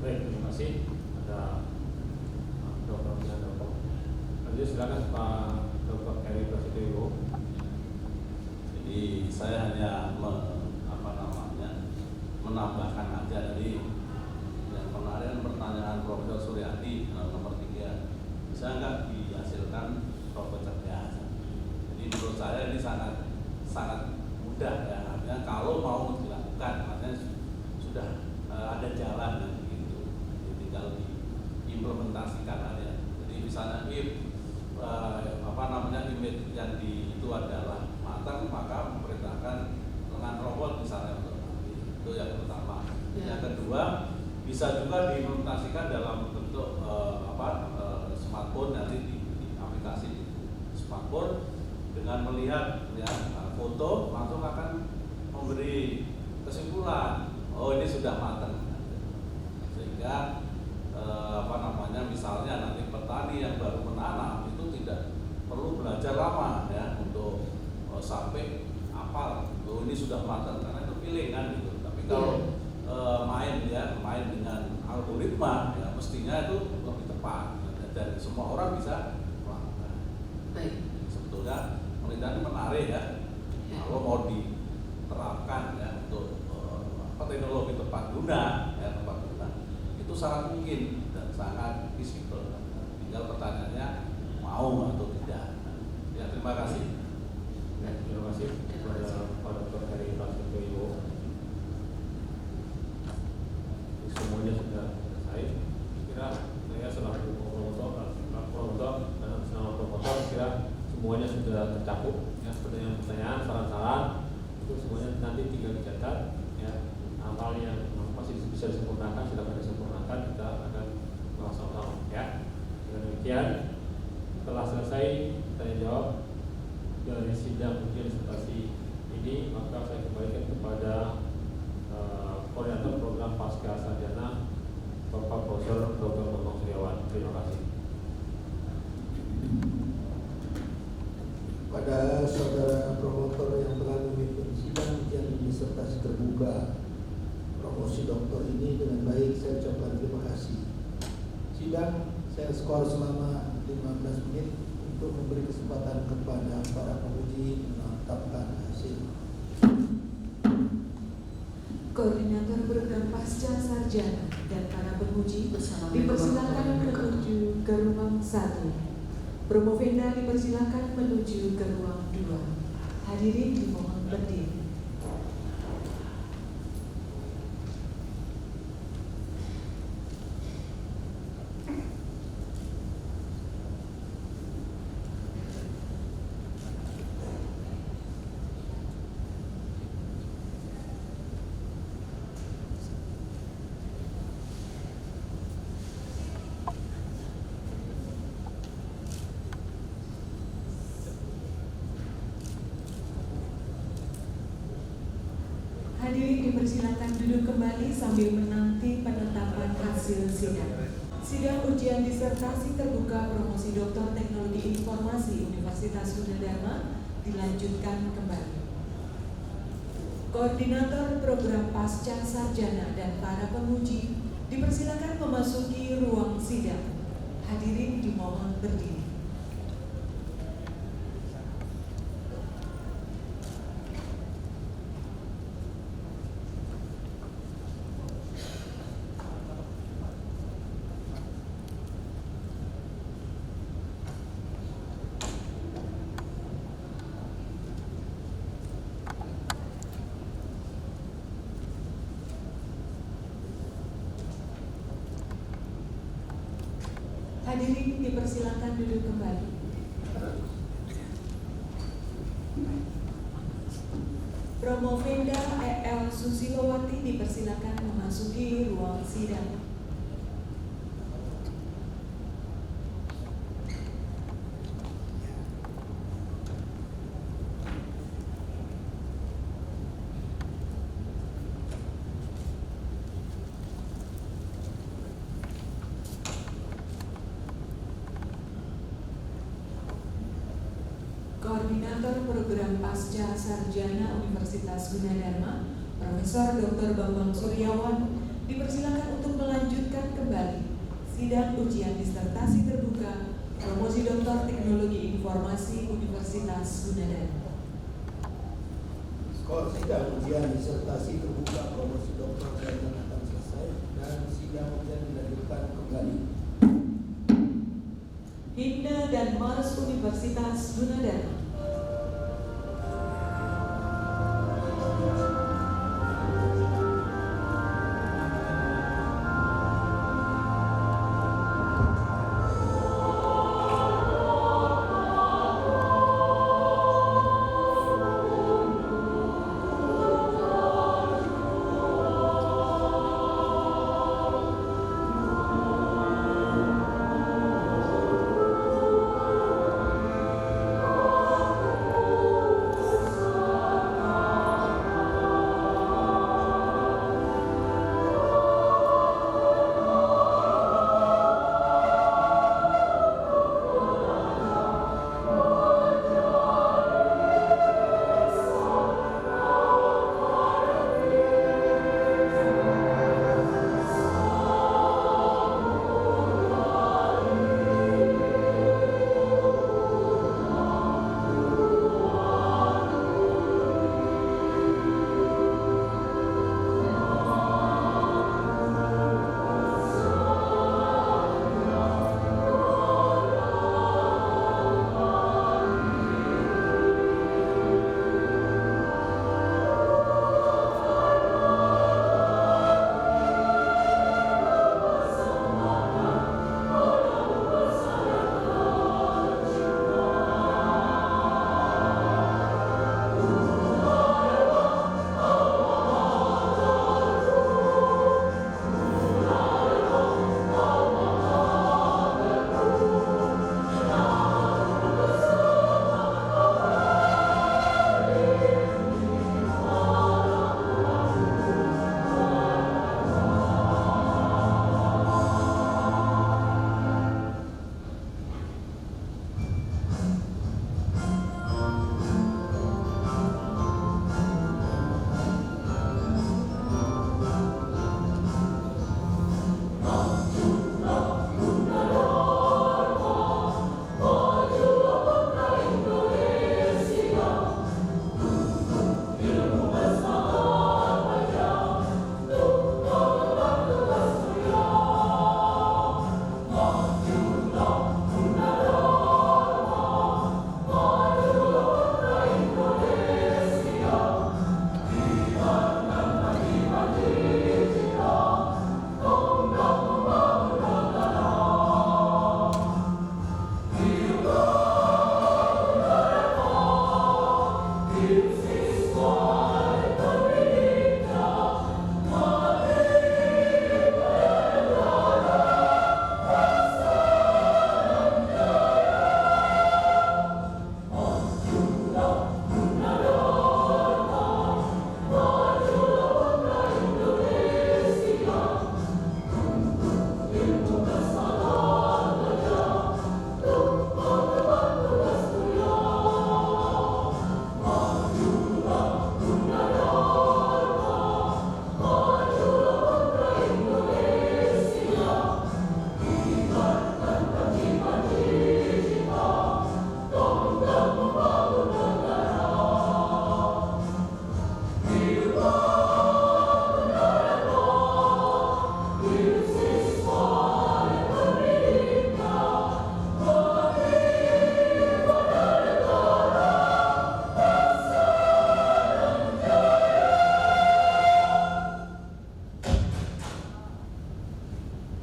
Baik, terima kasih. Ada Dr. Handoko. Lanjut silakan Pak Dr. Eri Prasetyo. Jadi saya hanya menambahkan aja dari yang kemarin pertanyaan Profesor Suryadi nomor 3, bisa nggak dihasilkan robot cerdas? Jadi menurut saya ini sangat mudah ya, artinya kalau mau dilakukan, artinya sudah ada jalan gitu, jadi tinggal diimplementasikan aja. Jadi misalnya image yang itu adalah matang, maka memperintahkan lengan robot misalnya untuk itu yang pertama. Yang kedua, bisa juga diimplementasikan dalam bentuk smartphone, nanti di aplikasi di smartphone dengan melihat ya foto langsung akan memberi kesimpulan, oh ini sudah matang, sehingga misalnya nanti petani yang baru menanam itu tidak perlu belajar lama ya untuk sampai apal, oh ini sudah matang, karena itu pilihan gitu. Tapi kalau main dengan algoritma ya mestinya itu lebih tepat dan semua orang bisa melakukan. Baik. Sebetulnya penelitian ini menarik ya, kalau mau diterapkan ya untuk teknologi tepat guna itu sangat mungkin dan sangat visible. Tinggal pertanyaannya mau atau tidak. Ya, terima kasih. Terima kasih kepada Pak Dr. Heri Prasetyo Iwo. Semuanya sudah selesai. Kira saya selaku promotor dan selama promotor kira semuanya sudah tercakup. Ya, pertanyaan, saran-saran itu semuanya nanti tinggal dicatat. Ya, hal yang masih bisa disempurnakan silakan disempurnakan, kita akan bahas sama-sama. Ya, dengan demikian setelah selesai tanya jawab dari sidang ujian disertasi ini, maka saya kembalikan kepada koordinator program pasca sarjana Bapak Profesor Dr. Bambang Suryawan. Terima kasih. Pada saudara promotor yang telah memimpin sidang ujian disertasi terbuka promosi doktor ini dengan baik, saya ucapkan terima kasih. Sidang saya skor selama 15 menit untuk memberi kesempatan kepada para penguji menetapkan hasil. Koordinator program pasca sarjana dan para penguji dipersilakan menuju ke ruang 1. Promovenda dipersilakan menuju ke ruang 2. Hadirin dimohon berdiri. Hadirin dipersilakan duduk kembali sambil menanti penetapan hasil sidang. Sidang ujian disertasi terbuka promosi Doktor Teknologi Informasi Universitas Gunadarma dilanjutkan kembali. Koordinator program pasca sarjana dan para penguji dipersilakan memasuki ruang sidang. Hadirin dimohon berdiri. Hadirin dipersilakan duduk kembali. Promovenda EL Susilowati dipersilakan memasuki ruang sidang. Koordinator program pasca sarjana Universitas Gunadarma, Profesor Dr. Bambang Suryawan, dipersilakan untuk melanjutkan kembali sidang ujian disertasi terbuka promosi Doktor Teknologi Informasi Universitas Gunadarma. Skor sidang ujian disertasi terbuka promosi doktor sarjana akan selesai dan sidang ujian dilanjutkan kembali. Himne dan Mars Universitas Gunadarma.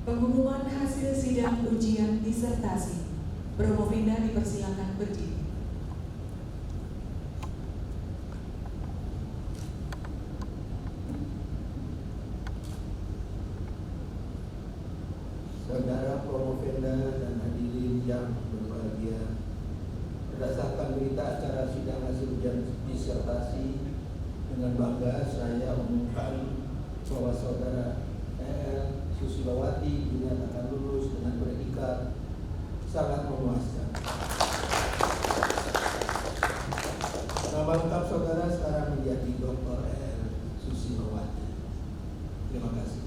Pengumuman hasil sidang ujian disertasi. Promovinda dipersilakan berdiri. Saudara Promovinda dan hadirin yang berbahagia, berdasarkan berita acara sidang hasil ujian disertasi, dengan bangga saya umumkan bahwa saudara EL Susilowati dinyatakan lulus dengan predikat sangat memuaskan. Nama lengkap saudara sekarang menjadi Dr. EL Susilowati. Terima kasih.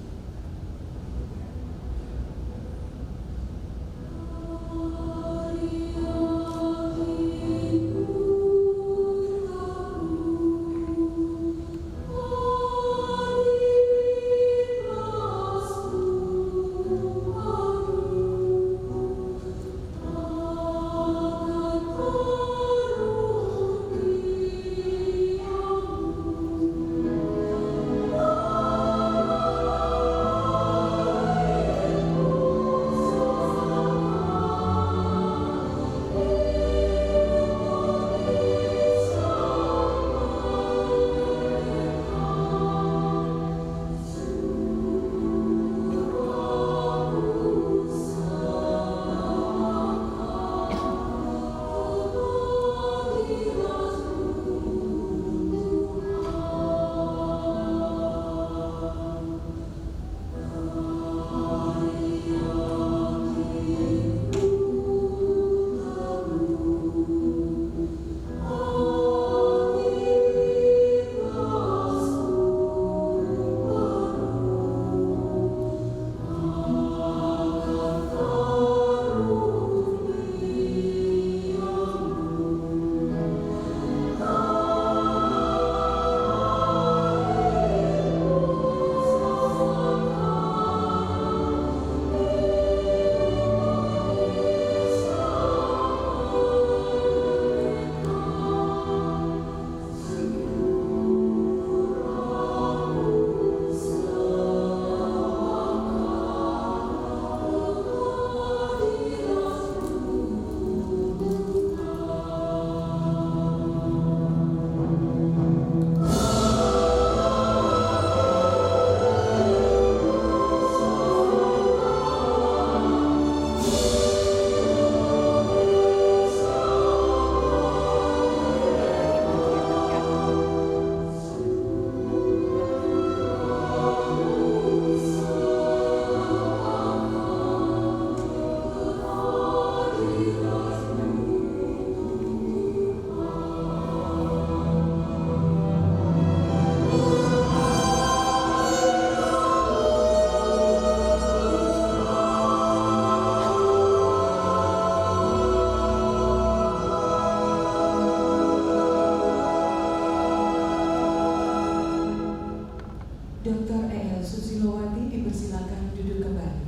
Dr. EL Susilowati dipersilakan duduk kembali.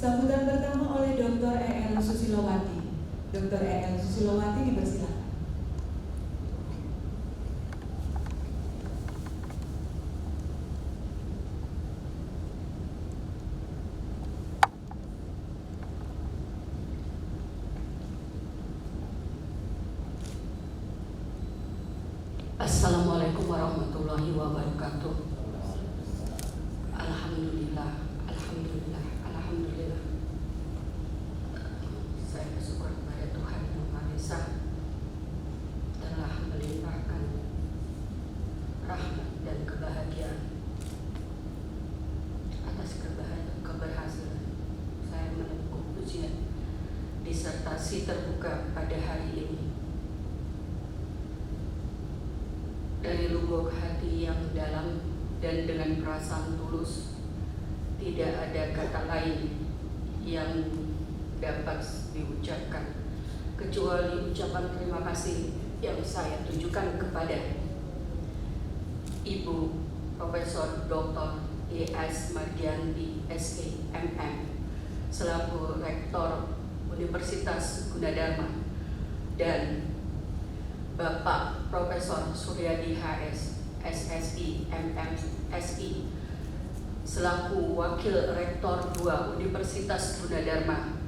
Sambutan pertama oleh Dr. EL Susilowati. Dr. EL Susilowati dipersilakan. Assalamualaikum warahmatullahi warahmatullahi wabarakatuh. Alhamdulillah, alhamdulillah, alhamdulillah. Saya bersyukur kepada Tuhan Yang Maha Esa telah melimpahkan rahmat dan kebahagiaan atas keberhasilan saya menempuh ujian disertasi terbuka pada hari ini. Dari lubuk hati yang dalam dan dengan perasaan tulus, tidak ada kata lain yang dapat diucapkan kecuali ucapan terima kasih yang saya tunjukkan kepada Ibu Profesor Dr. E.S. Mardianti SE MM selaku Rektor Universitas Gunadarma dan Bapak Profesor Suryadi HS SSI MMSI selaku Wakil Rektor 2 Universitas Gunadarma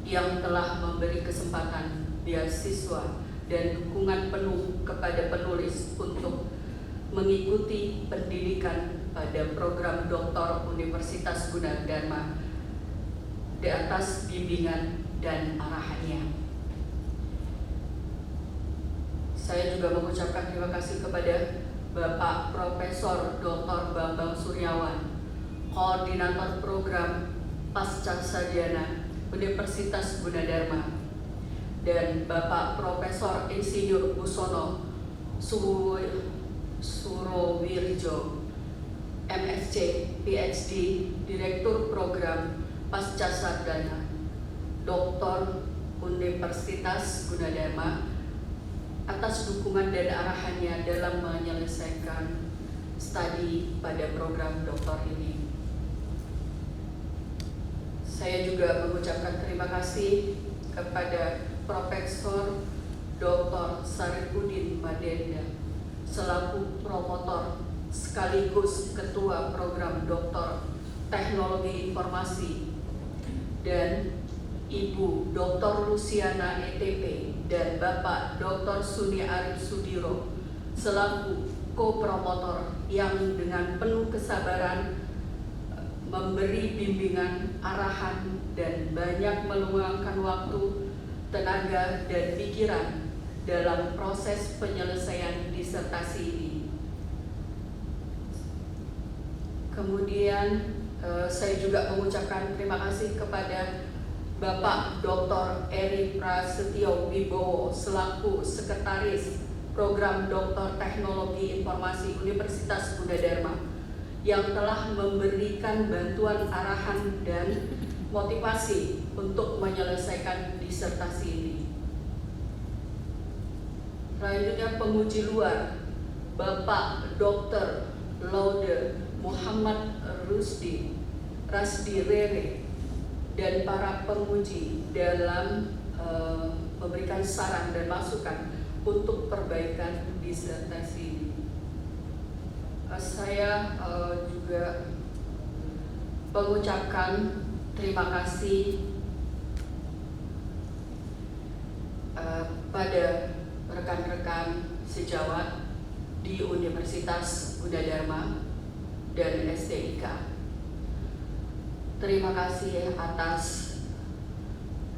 yang telah memberi kesempatan beasiswa dan dukungan penuh kepada penulis untuk mengikuti pendidikan pada program Doktor Universitas Gunadarma di atas bimbingan dan arahannya. Saya juga mengucapkan terima kasih kepada Bapak Profesor Dr. Bambang Suryawan, Koordinator Program Pascasarjana Universitas Gunadarma, dan Bapak Profesor Insinyur Busono Surowirjo, MSc, PhD, Direktur Program Pascasarjana, Doktor Universitas Gunadarma, atas dukungan dan arahannya dalam menyelesaikan studi pada program doktor ini. Saya juga mengucapkan terima kasih kepada Profesor Dr. Saripudin Madenda selaku promotor sekaligus ketua program Doktor Teknologi Informasi dan Ibu Dr. Luciana ETP dan Bapak Dr. Suni Arif Sudiro selaku ko-promotor yang dengan penuh kesabaran memberi bimbingan, arahan, dan banyak meluangkan waktu, tenaga, dan pikiran dalam proses penyelesaian disertasi ini. Kemudian saya juga mengucapkan terima kasih kepada Bapak Dr. Eri Prasetyo Wibowo selaku Sekretaris Program Doktor Teknologi Informasi Universitas Gunadarma yang telah memberikan bantuan arahan dan motivasi untuk menyelesaikan disertasi ini. Selanjutnya penguji luar Bapak Dr. Laude Muhammad Rasdi Rere dan para penguji dalam memberikan saran dan masukan untuk perbaikan disertasi ini. Saya juga mengucapkan terima kasih pada rekan-rekan sejawat di Universitas Gunadarma dan STIK. Terima kasih atas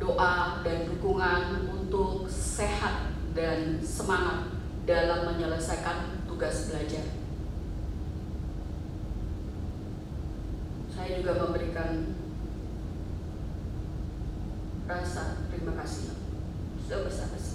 doa dan dukungan untuk sehat dan semangat dalam menyelesaikan tugas belajar. Saya juga memberikan rasa terima kasih sebesar-besarnya.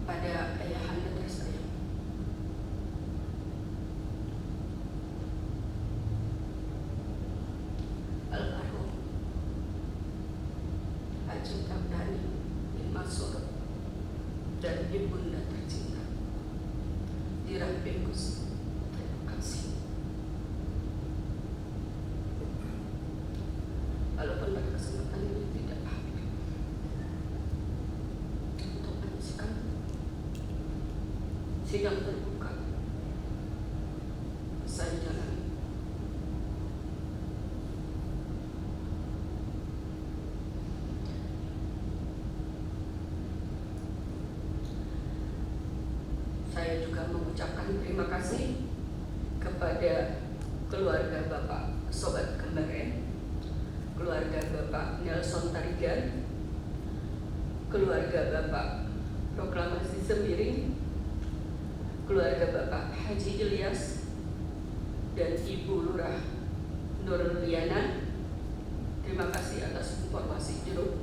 Pada ayahanda tersayang, almarhum Haji Kamdani bin Masur dan ibunda tercinta Dira Bengkus, terima kasih. Walaupun pada kesempatan ini tidak hadir untuk menyaksikan sidang terbuka, terima kasih kepada keluarga Bapak Sobat Kembare, keluarga Bapak Nelson Tarigan, keluarga Bapak Proklamasi Sembiring, keluarga Bapak Haji Ilyas, dan Ibu Lurah Nurul Liana. Terima kasih atas informasi jeruk,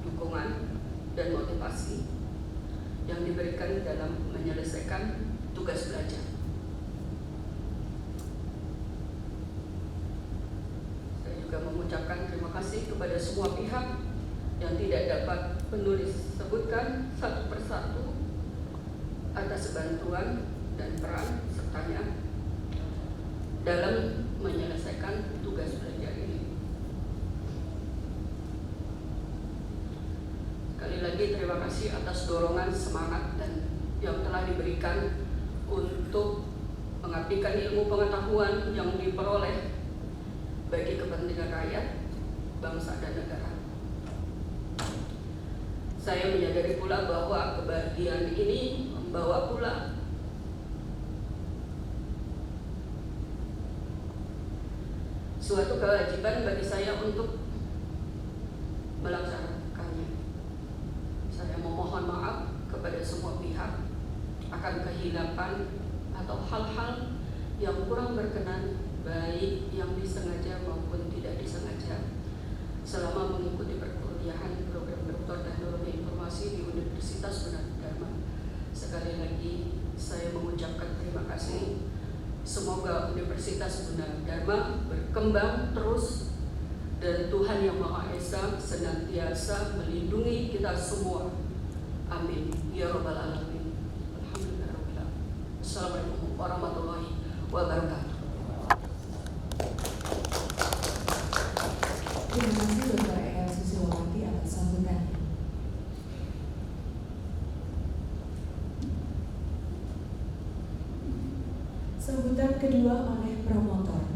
dukungan, dan motivasi yang diberikan dalam menyelesaikan tugas belajar. Saya juga mengucapkan terima kasih kepada semua pihak yang tidak dapat penulis sebutkan satu persatu atas bantuan dan peran sertanya dalam menyelesaikan tugas belajar ini. Sekali lagi terima kasih atas dorongan, semangat, dan yang telah diberikan untuk mengabdikan ilmu pengetahuan yang diperoleh bagi kepentingan rakyat, bangsa, dan negara. Saya menyadari pula bahwa kebahagiaan ini membawa pula suatu kewajiban bagi saya untuk melaksanakannya. Saya memohon maaf kepada semua pihak akan kehilapan atau hal-hal yang kurang berkenan, baik yang disengaja maupun tidak disengaja, selama mengikuti perkuliahan program Doktor Teknologi Informasi di Universitas Gunadarma. Sekali lagi saya mengucapkan terima kasih. Semoga Universitas Gunadarma berkembang terus dan Tuhan Yang Maha Esa senantiasa melindungi kita semua. Amin. Ya Rabbal Alamin. Alhamdulillah. Assalamualaikum warahmatullahi wabarakatuh. Terima kasih Dr. E.L. Susilowati atas sambutannya. Sambutan kedua oleh promotor,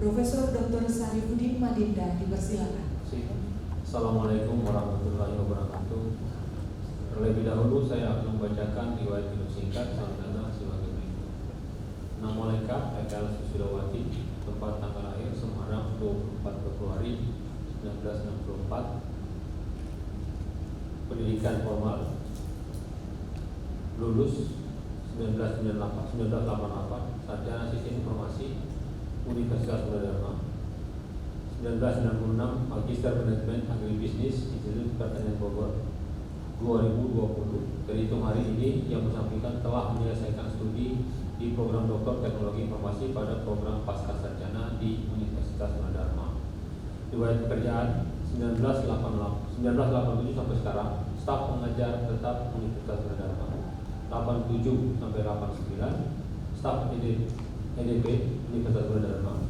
Profesor Dr. Sarifudin Madinda, dipersilakan. Assalamualaikum warahmatullahi wabarakatuh. Terlebih dahulu saya akan membacakan riwayat hidup singkat Sarjana sebagai berikut. Nama lengkap E.L. Susilowati, tempat tanggal lahir Semarang 24 Februari 1964. Pendidikan formal, lulus 1988, sarjana sistem informasi Universitas Gunadarma. 1996 Magister Manajemen Agribisnis Institut Pertanian Bogor. 2020 terhitung hari ini yang bersangkutan telah menyelesaikan studi di program Doktor Teknologi Informasi pada program Pascasarjana di Universitas Gunadarma. Riwayat pekerjaan 1987 sampai sekarang staf pengajar tetap Universitas Gunadarma. 87 sampai 89 staf EDP Universitas Gunadarma.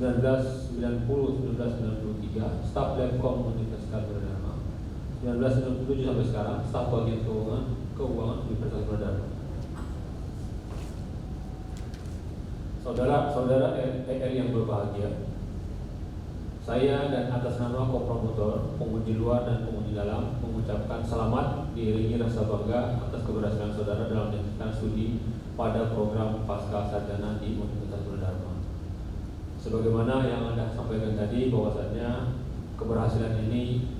1990-1993 staf Labcom Universitas Gunadarma. 1997 sampai sekarang staf bagian keuangan Universitas Gunadarma. Saudara ER yang berbahagia, saya dan atas nama kopromotor, penguji luar dan penguji dalam mengucapkan selamat diiringi rasa bangga atas keberhasilan saudara dalam melanjutkan studi pada program Pascasarjana di Universitas Gunadarma. Sebagaimana yang Anda sampaikan tadi, bahwasannya keberhasilan ini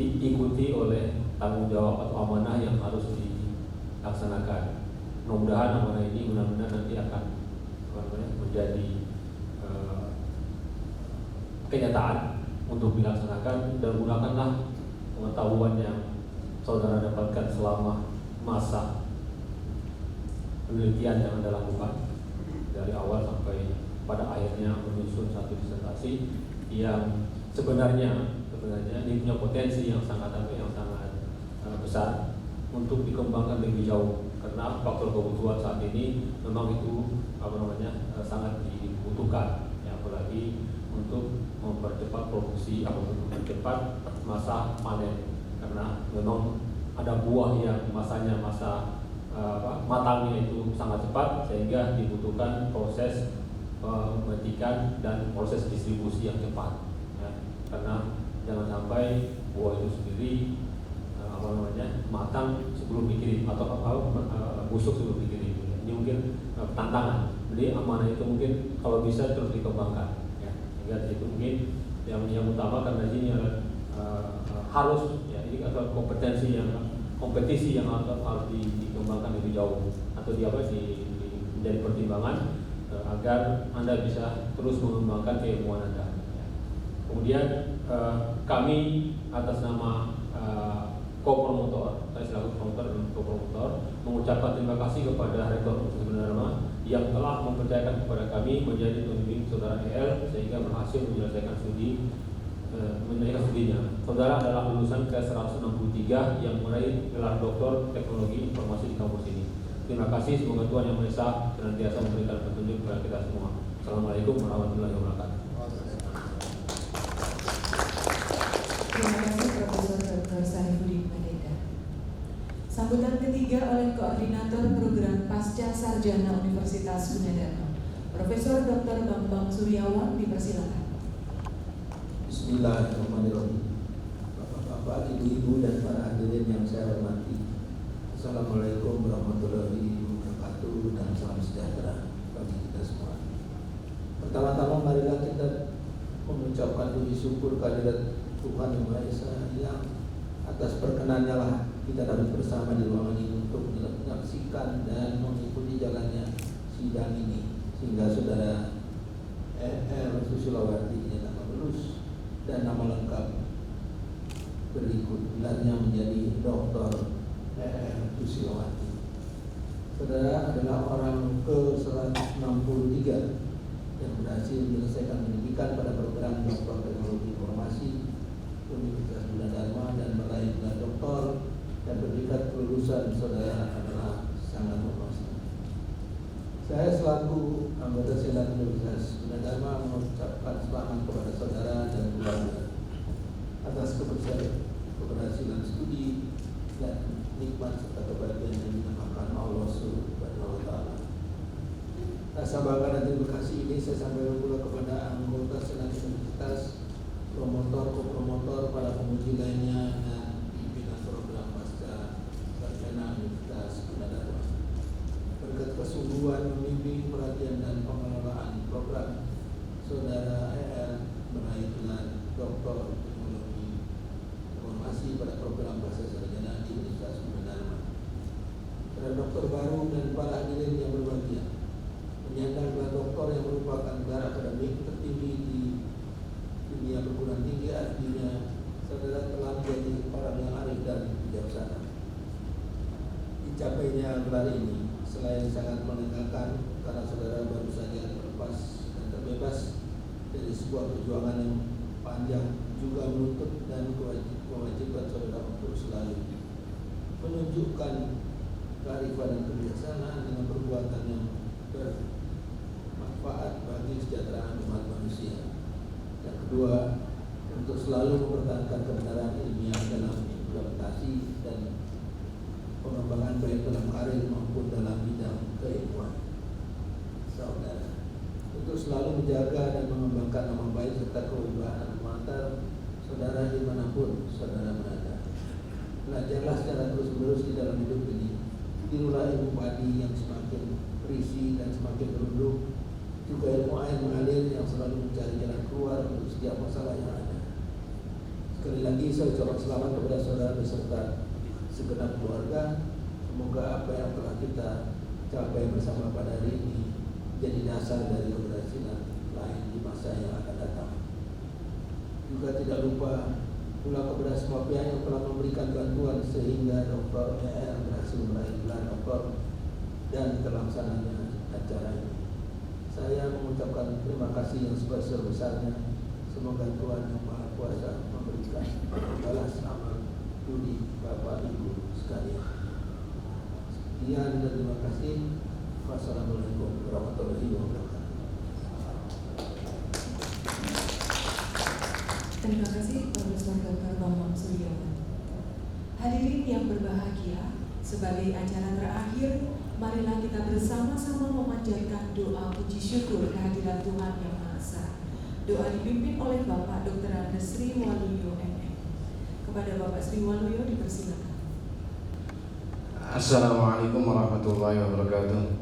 diikuti oleh tanggung jawab atau amanah yang harus dilaksanakan. Mudah-mudahan amanah ini benar-benar nanti akan menjadi kenyataan untuk dilaksanakan, dan gunakanlah pengetahuan yang saudara dapatkan selama masa penelitian yang Anda lakukan dari awal sampai pada akhirnya menyusun satu disertasi yang sebenarnya ini punya potensi yang sangat besar untuk dikembangkan lebih jauh, karena faktor kebutuhan saat ini memang itu sangat dibutuhkan, apalagi untuk mempercepat produksi atau mempercepat masa panen, karena memang ada buah yang masa matangnya itu sangat cepat, sehingga dibutuhkan proses pemetikan dan proses distribusi yang cepat, ya. Karena jangan sampai buah itu sendiri matang sebelum dikirim atau busuk sebelum dikirim. mungkin tantangan. Jadi amanah itu mungkin kalau bisa terus dikembangkan. Ya, sehingga itu mungkin yang utama karena ini harus ya ini adalah kompetisi yang harus dikembangkan lebih jauh atau menjadi pertimbangan agar Anda bisa terus mengembangkan keilmuan Anda. Ya. Kemudian kami atas nama co-promotor, saya selaku promotor dan co-promotor mengucapkan terima kasih kepada Rektor Universitas Gunadarma yang telah mempercayakan kepada kami menjadi pembimbing saudara EL sehingga berhasil menyelesaikan studinya. Saudara adalah lulusan ke-163 yang meraih gelar Doktor Teknologi Informasi di kampus ini. Terima kasih, semoga Tuhan Yang Maha Esa senantiasa memberikan petunjuk kepada kita semua. Assalamualaikum warahmatullahi wabarakatuh. Terima kasih Profesor Dr. Saifuddin Madeda. Sambutan ketiga oleh Koordinator Program Pasca Sarjana Universitas Gunadarma, Profesor Dr. Bambang Suryawan, dipersilakan. Bismillahirrahmanirrahim. Bapak-bapak, ibu-ibu dan para hadirin yang saya hormati, Assalamualaikum warahmatullahi wabarakatuh dan salam sejahtera bagi kita semua. Pertama-tama marilah kita mengucapkan puji syukur kehadirat Tuhan Yang Maha Esa yang atas perkenannya lah kita dapat bersama di ruangan ini untuk menyaksikan dan mengikuti jalannya sidang ini sehingga saudara Susilawati dinyatakan lulus dan nama lengkap berikut gelarnya menjadi Dr. Susilawati. Saudara adalah orang ke-163 yang berhasil menyelesaikan pendidikan pada program Doktor Teknologi Informasi Universitas Gunadarma dan meraih gelar doktor, dan predikat kelulusan saudara adalah sangat memuaskan. Saya selaku anggota Senat Universitas Gunadarma mengucapkan selamat kepada saudara dan keluarga atas keberhasilan studi dan nikmat serta kebahagiaan yang dinamakan Allah Subhanahu wa Ta'ala. Rasa bangga dan terima kasih ini saya sampaikan pula kepada anggota Senat Universitas, promotor, kopromotor, para pemuji lainnya, dan pimpinan program pasca sarjana Universitas Gunadarma. Berkat kesungguhan membimbing, perhatian dan pengelolaan program, saudara EL meraih gelar Doktor Teknologi Informasi pada program pasca sarjana di Universitas Gunadarma. Para dokter baru dan para hadirin yang berbahagia, menyandang gelar doktor yang merupakan gelar akademik tertinggi di dunia perguruan tinggi, artinya saudara telah menjadi orang yang arif dan bijaksana. Dicapainya gelar ini selain sangat menegangkan karena saudara baru saja terlepas dan terbebas dari sebuah perjuangan yang panjang, juga menuntut dan mewajibkan saudara untuk selalu menunjukkan kearifan dan kebijaksanaan dengan perbuatan yang bermanfaat bagi kesejahteraan umat manusia. Yang kedua, untuk selalu mempertahankan kebenaran ilmiah dalam implementasi dan pengembangan baik dalam karir maupun dalam bidang keilmuan. Saudara, untuk selalu menjaga dan mengembangkan nama baik serta kewibawaan antar saudara dimanapun saudara berada. Belajarlah secara terus-menerus di dalam hidup ini. Tirulah ilmu padi yang semakin berisi dan semakin berundung, juga ilmu air mengalir yang selalu mencari jalan keluar untuk setiap masalah yang ada. Sekali lagi saya ucapkan selamat kepada saudara beserta segenap keluarga. Semoga apa yang telah kita capai bersama pada hari ini jadi dasar dari keberhasilan lain di masa yang akan datang. Juga tidak lupa pula kepada semua pihak yang telah memberikan bantuan sehingga Dr. EL berhasil meraih gelar doktor dan terlaksananya acara ini. Saya mengucapkan terima kasih yang sebesar-besarnya. Semoga Tuhan Yang Maha Kuasa memberikan balas amal budi Bapak Ibu sekalian. Sekian dan terima kasih. Wassalamualaikum warahmatullahi wabarakatuh. Terima kasih Profesor Dr. Bambang Suryawan. Hadirin yang berbahagia, sebagai acara terakhir, marilah kita bersama-sama memanjatkan doa puji syukur kehadiran Tuhan Yang Maha Esa. Doa dipimpin oleh Bapak Dr. Andes Sri Waluyo MM. Kepada Bapak Sri Waluyo dipersilakan. Assalamualaikum warahmatullahi wabarakatuh.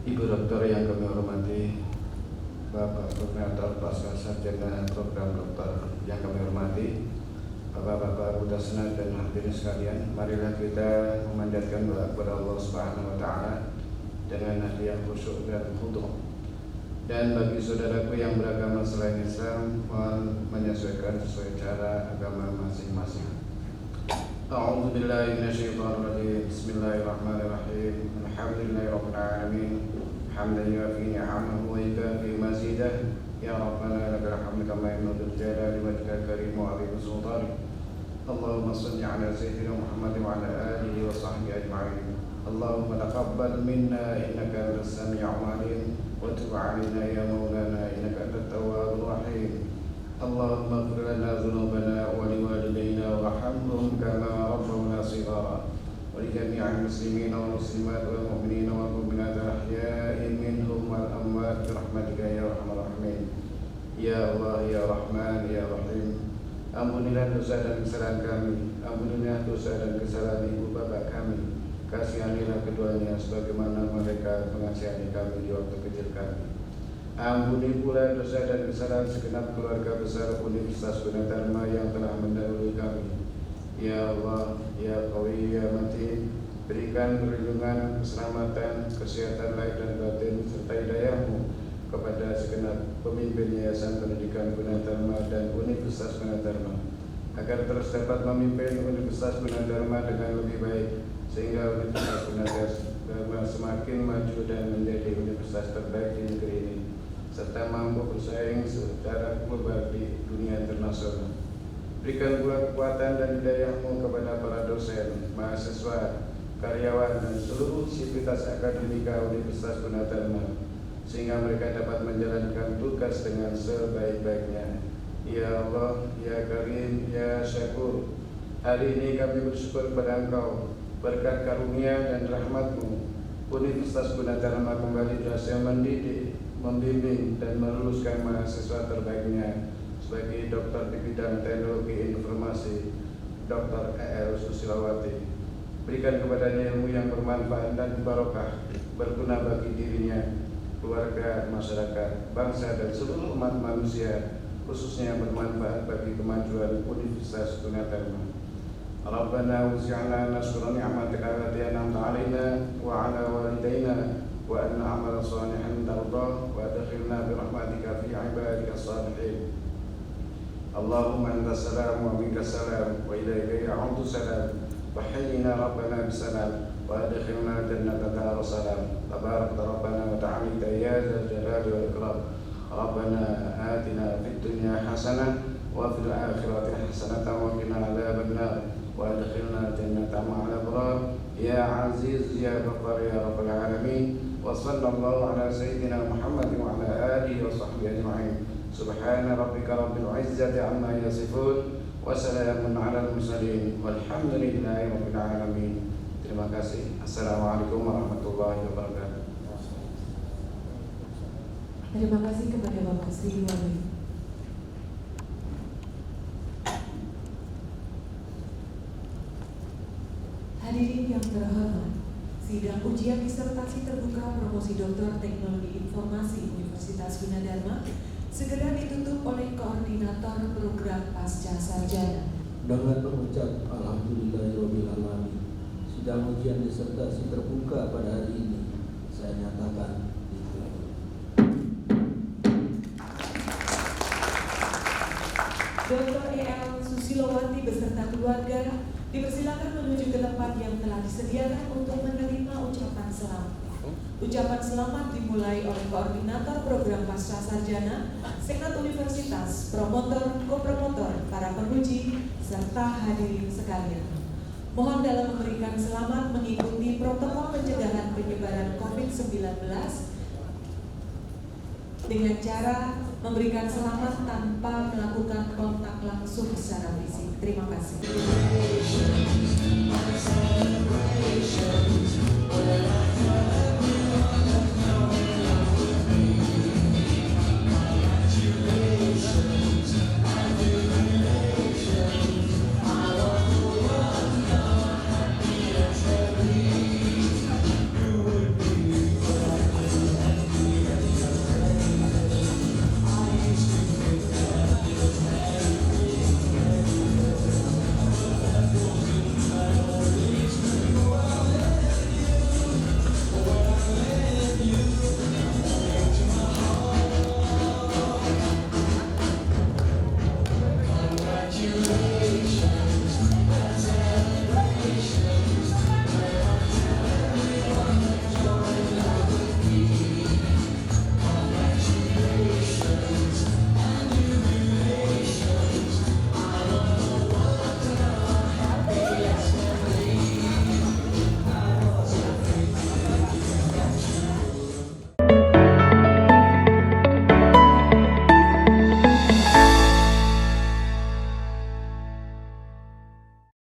Ibu Dokter yang kami hormati, Bapak Koordinator Pasca Sarjana Program Dokter yang kami hormati, Bapak-bapak Buddha Senat dan hadirin sekalian, marilah kita memanjatkan doa kepada Allah Subhanahu wa taala dengan hati yang khusyuk dan khudu'. Dan bagi saudaraku yang beragama selain Islam, mohon menyesuaikan sesuai cara agama masing-masing. A'udzu billahi minasyaitonir rajim. Bismillahirrahmanirrahim. Alhamdulillahirabbil alamin. Hamdan yuwafi ni'amahu wa yukafi mazidah. Ya Rabbana lakal hamdu kama yanbaghi jalali wajhikal karim wa 'azimi sultanik. Allahumma shalli 'ala sayyidina Muhammad wa 'ala alihi wa sahbihi ajma'in. Allahumma taqabbal minna innaka antas sami'ul 'alim wa tub 'alaina ya maulana innaka antat tawwabur rahim. Allahumma ighfir lana dhunubana wa liwalidayna warhamhum kama rabbawna shighara. ولجميع المسلمين والمسلمات والمؤمنين والمؤمنات الأحياء منهم والأموات برحمتك يا أرحم الراحمين. Ya Allah, Ya Rahman, Ya Rahim. Ampunilah dosa dan kesalahan kami, ampunilah dosa dan kesalahan ibu bapak kami. Kasihanilah keduanya sebagaimana mereka mengasihani kami di waktu kecil kami. Ampuni pula dosa dan kesalahan segenap keluarga besar Universitas Gunadarma yang telah mendahului kami. Ya Allah, Ya Qawi, Ya Matin, berikan perlindungan, keselamatan, kesehatan lahir dan batin serta hidayah-Mu kepada segenap pemimpin Yayasan Pendidikan Gunadarma dan Universitas Gunadarma, agar terus dapat memimpin Universitas Gunadarma dengan lebih baik, sehingga Universitas Gunadarma semakin maju dan menjadi universitas terbaik di negeri ini, serta mampu bersaing secara global di dunia internasional. Berikan pula kekuatan dan hidayah-Mu kepada para dosen, mahasiswa, karyawan, dan seluruh sivitas akademika Universitas Gunadarma, sehingga mereka dapat menjalankan tugas dengan sebaik-baiknya. Ya Allah, Ya Karim, Ya Syakur, hari ini kami bersyukur kepada Engkau, berkat karunia dan rahmat-Mu, Universitas Gunadarma kembali berhasil mendidik, membimbing, dan meluluskan mahasiswa terbaiknya sebagai dokter di bidang teknologi informasi, Dr. E.L. Susilawati. Berikan kepadanya ilmu yang bermanfaat dan barokah, berguna bagi dirinya, keluarga, masyarakat, bangsa, dan seluruh umat manusia, khususnya yang bermanfaat bagi kemajuan Universitas Gunadarma. Rabbana wasi'na nasra ni'matika allati an'amta 'alaina wa 'ala walidayna wa an na'mala salihan tardah wa adkhilna bi rahmatika fi 'ibadika as-salihin. Allahumma anta salam wa minka salam wa ilaika ya'udu salam wa hayyina rabbana bisalam wa adkhilna jannata dar salam. Tabarakta rabbana wa ta'ala ya dzal jalali wal ikram. Rabbana atina fid dunya hasanah wa fil akhirati hasanatan wa qina adzaban nar wa adkhilna jannata ma'al abrar ya aziz ya ghaffar ya rabbal alamin. Wa sallallahu ala sayyidina Muhammad wa ala alihi wa sahbihi ajma'in. Subhana rabbika rabbil izzati amma yasifun wa salamun alal mursalin walhamdulillahi rabbil alamin. Terima kasih. Assalamualaikum warahmatullahi wabarakatuh. Terima kasih kepada Bapak Sri Wabi. Hadirin yang terhormat, sidang ujian disertasi terbuka promosi Doktor Teknologi Informasi Universitas Gunadarma segera ditutup oleh Koordinator Program Pasca Sarjana. Dengan mengucap Alhamdulillahirabbil alamin, sidang ujian disertasi terbuka pada hari ini saya nyatakan ditutup. Dr. E.L. Susilawati beserta keluarga dipersilakan menuju ke tempat yang telah disediakan untuk menerima ucapan selamat. Ucapan selamat dimulai oleh Koordinator Program Pasca Sarjana, Senat Universitas, promotor, kopromotor, para penguji, serta hadirin sekalian. Mohon dalam memberikan selamat mengikuti protokol pencegahan penyebaran COVID-19 dengan cara memberikan selamat tanpa melakukan kontak langsung secara fisik. Terima kasih.